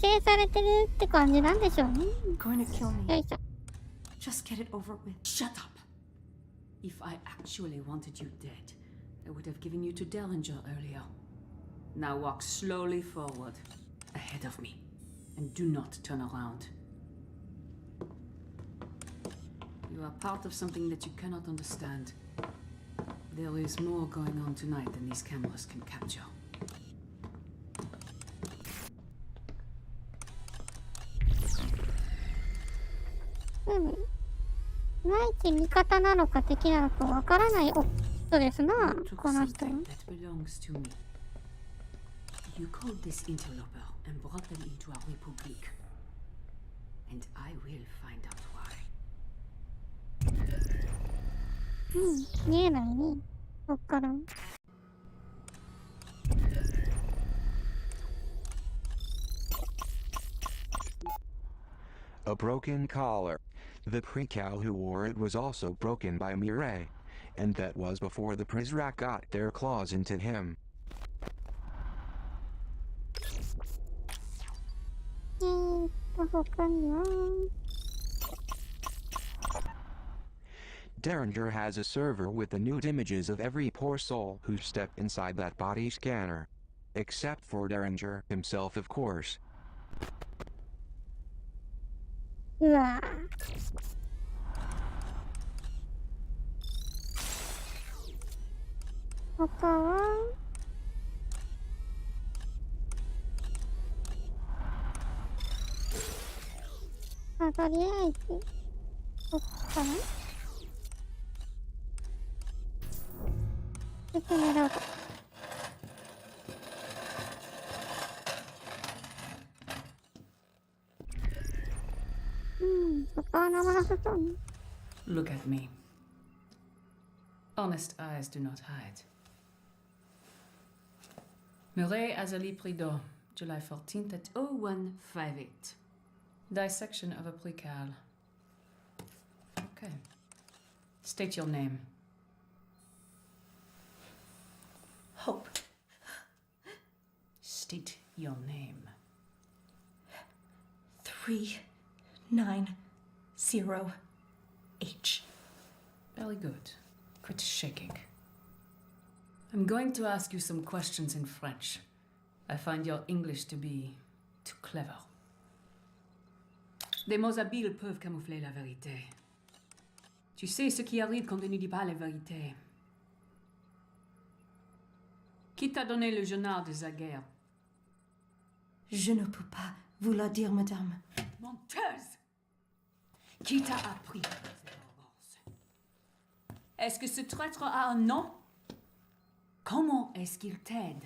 規制されてるって感じなんでしょうね。Going to kill me. よいしょ。Just get it over with. Shut up! If I actually wanted you dead, I would have given you to Dellinger earlier. Now walk slowly forward, ahead of me, and do not turn around. You are part of something that you cannot understand. There is more going on tonight than these cameras can capture. いまいち味方なのか敵なのかわからない人ですな、この人。 That belongs to me. You called this interloper and brought them into our Republique. And I will find out why. 見えないね。こっから。A broken collar. The precal who wore it was also broken by Mireille, and that was before the Prizrak got their claws into him. Derringer has a server with the nude images of every poor soul who stepped inside that body scanner. Except for Derringer himself, of course. うわ他はとりあえずこっかな見てみろうかここは生なさそうね Look at me. Honest eyes do not hide. Murray Azali Prideaux, July 14th at 0158. Dissection of a precal. Okay. State your name. Hope. State your name. 390H. Very good. Quit shaking. I'm going to ask you some questions in French. I find your English to be too clever. Des mots habiles peuvent camoufler la vérité. Tu sais ce qui arrive quand on ne dit pas la vérité. Qui t'a donné le journal de Zaguerre? Je ne peux pas vous le dire, madame. Menteuse! Qui t'a appris cette arrogance? Est-ce que ce traître a un nom? Comment est-ce qu'il t'aide?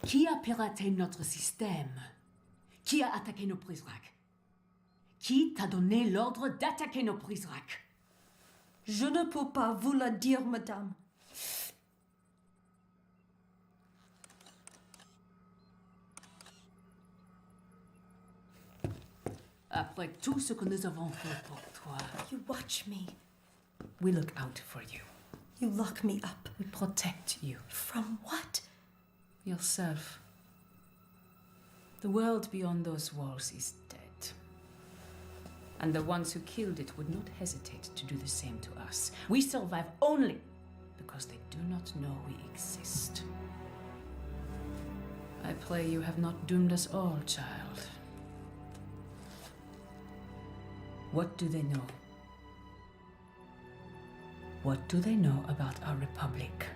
Qui a piraté notre système? Qui a attaqué nos Prizrak? Qui t'a donné l'ordre d'attaquer nos Prizrak? Je ne peux pas vous le dire, madame. Après tout ce que nous avons fait pour toi, You watch me. we look out for you. You lock me up. We protect you. From what? Yourself. The world beyond those walls is dead. And the ones who killed it would not hesitate to do the same to us. We survive only because they do not know we exist. I pray you have not doomed us all, child. What do they know? What do they know about our Republic?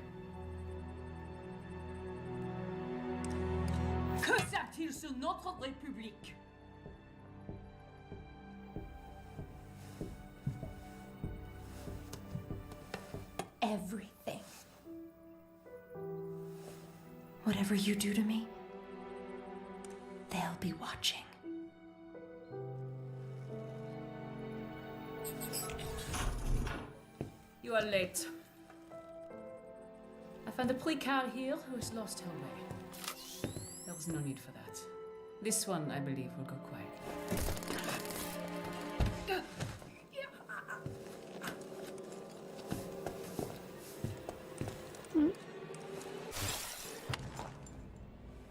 Que savent-ils sur notre République? Everything. Whatever you do to me, they'll be watching. You are late. I found a precal here who has lost her way. There was no need for that. This one, I believe, will go quietly.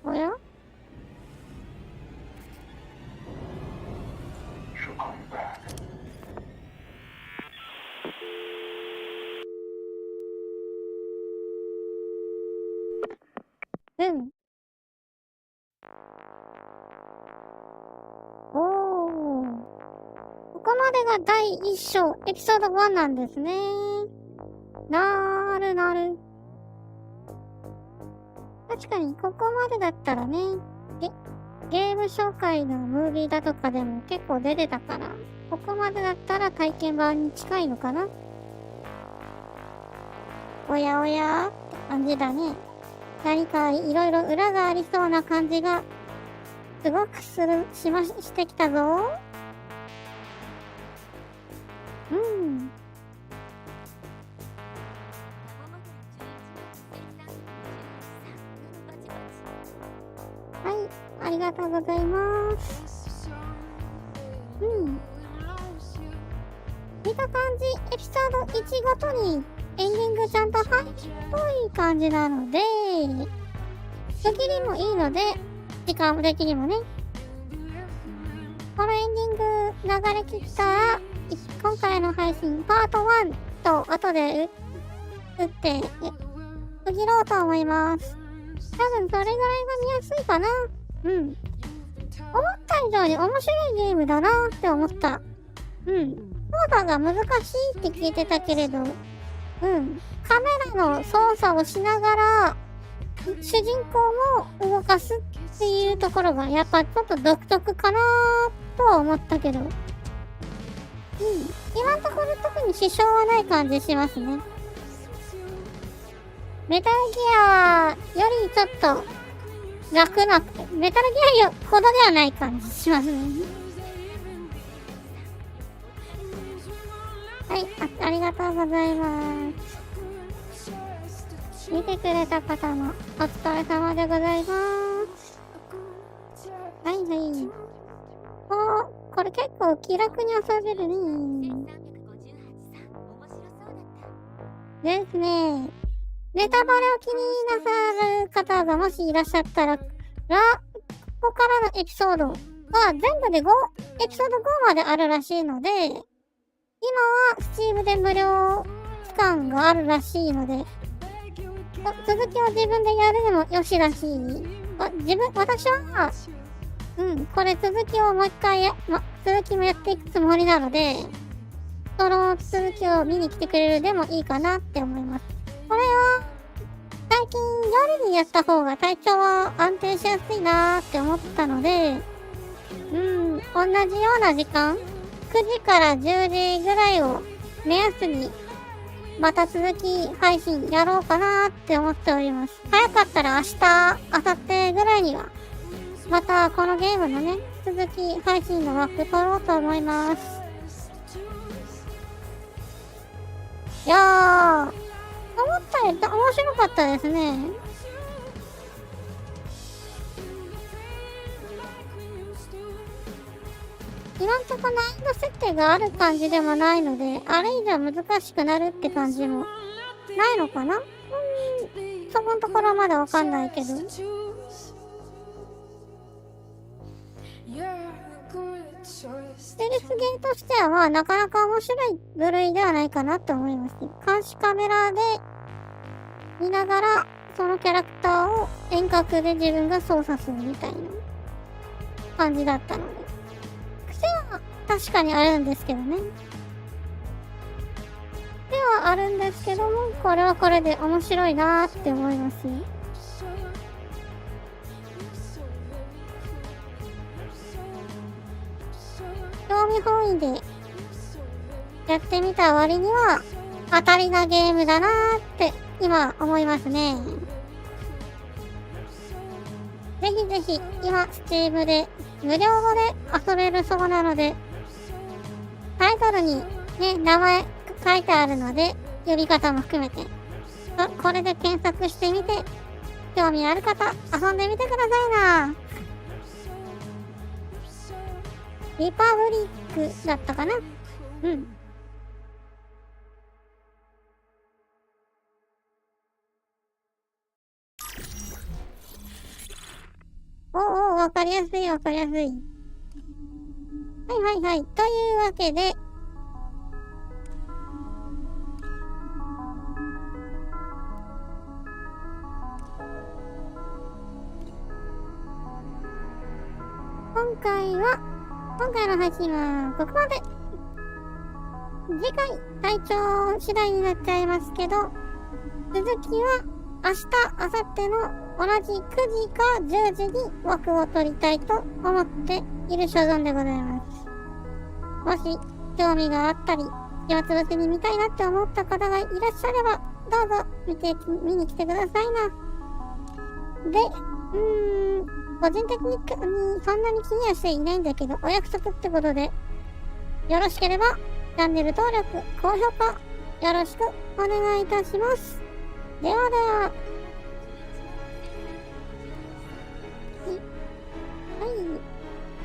Oh yeah? She'll call you back.ここまでが第1章、エピソード1なんですね。なるなる。確かに、ここまでだったらね、ゲーム紹介のムービーだとかでも結構出てたから、ここまでだったら体験版に近いのかな。おやおやって感じだね。何かいろいろ裏がありそうな感じがすごくしてきたぞ。はい、ありがとうございます。見た感じ、エピソード1ごとにエンディングちゃんと入るっぽい感じなので、区切りもいいので、時間的にもね。このエンディング流れ切ったら、今回の配信パート1と後で打って区切ろうと思います。多分それぐらいが見やすいかな。うん。思った以上に面白いゲームだなって思った。うん。操作が難しいって聞いてたけれど、うん。カメラの操作をしながら、主人公も動かすっていうところがやっぱちょっと独特かなとは思ったけど、今のところ特に支障はない感じしますね。メタルギアよりちょっと楽な、メタルギアほどではない感じしますね。はい、ありがとうございます。見てくれた方もお疲れ様でございます。はいはい。これ結構気楽に遊べるね。ですね。ネタバレを気になさる方がもしいらっしゃったら、ここからのエピソードは全部でエピソード5まであるらしいので、今は Steam で無料期間があるらしいので、続きを自分でやるのもよしらしい。私は、これ続きをもう一回続きもやっていくつもりなので、その続きを見に来てくれるでもいいかなって思います。これは、最近夜にやった方が体調は安定しやすいなーって思ったので、同じような時間、9時から10時ぐらいを目安に、また続き配信やろうかなーって思っております。早かったら明日、明後日ぐらいには、またこのゲームのね、続き配信の枠取ろうと思います。いやー、思ったより面白かったですね。今んとこ難易度設定がある感じでもないので、あれ以上難しくなるって感じもないのかな？そこのところはまだわかんないけど。ステルスゲーとしてはまあなかなか面白い部類ではないかなと思います。監視カメラで見ながらそのキャラクターを遠隔で自分が操作するみたいな感じだったので、癖は確かにあるんですけどね。癖はあるんですけども、これはこれで面白いなーって思いますね。興味本位でやってみた割には当たりなゲームだなーって今思いますね。ぜひぜひ今 Steam で無料で遊べるそうなので、タイトルにね名前書いてあるので呼び方も含めてこれで検索してみて、興味ある方遊んでみてくださいな。リパブリックだったかな。わかりやすいわかりやすい。はい。というわけで、今回の配信はここまで。次回体調次第になっちゃいますけど、続きは明日、明後日の同じ9時か10時に枠を取りたいと思っている所存でございます。もし興味があったり、暇つぶしに見たいなって思った方がいらっしゃれば、どうぞ見に来てくださいな。で、個人的にそんなに気にはしていないんだけど、お約束ってことで、よろしければチャンネル登録、高評価よろしくお願いいたします。ではでは。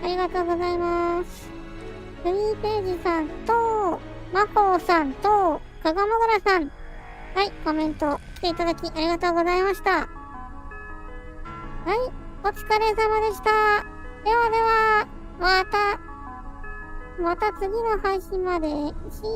ありがとうございます。フリーページさんと、マコウさんと、かがもぐらさん。はい、コメント来ていただきありがとうございました。はい、お疲れ様でした。ではでは、また次の配信まで。See you!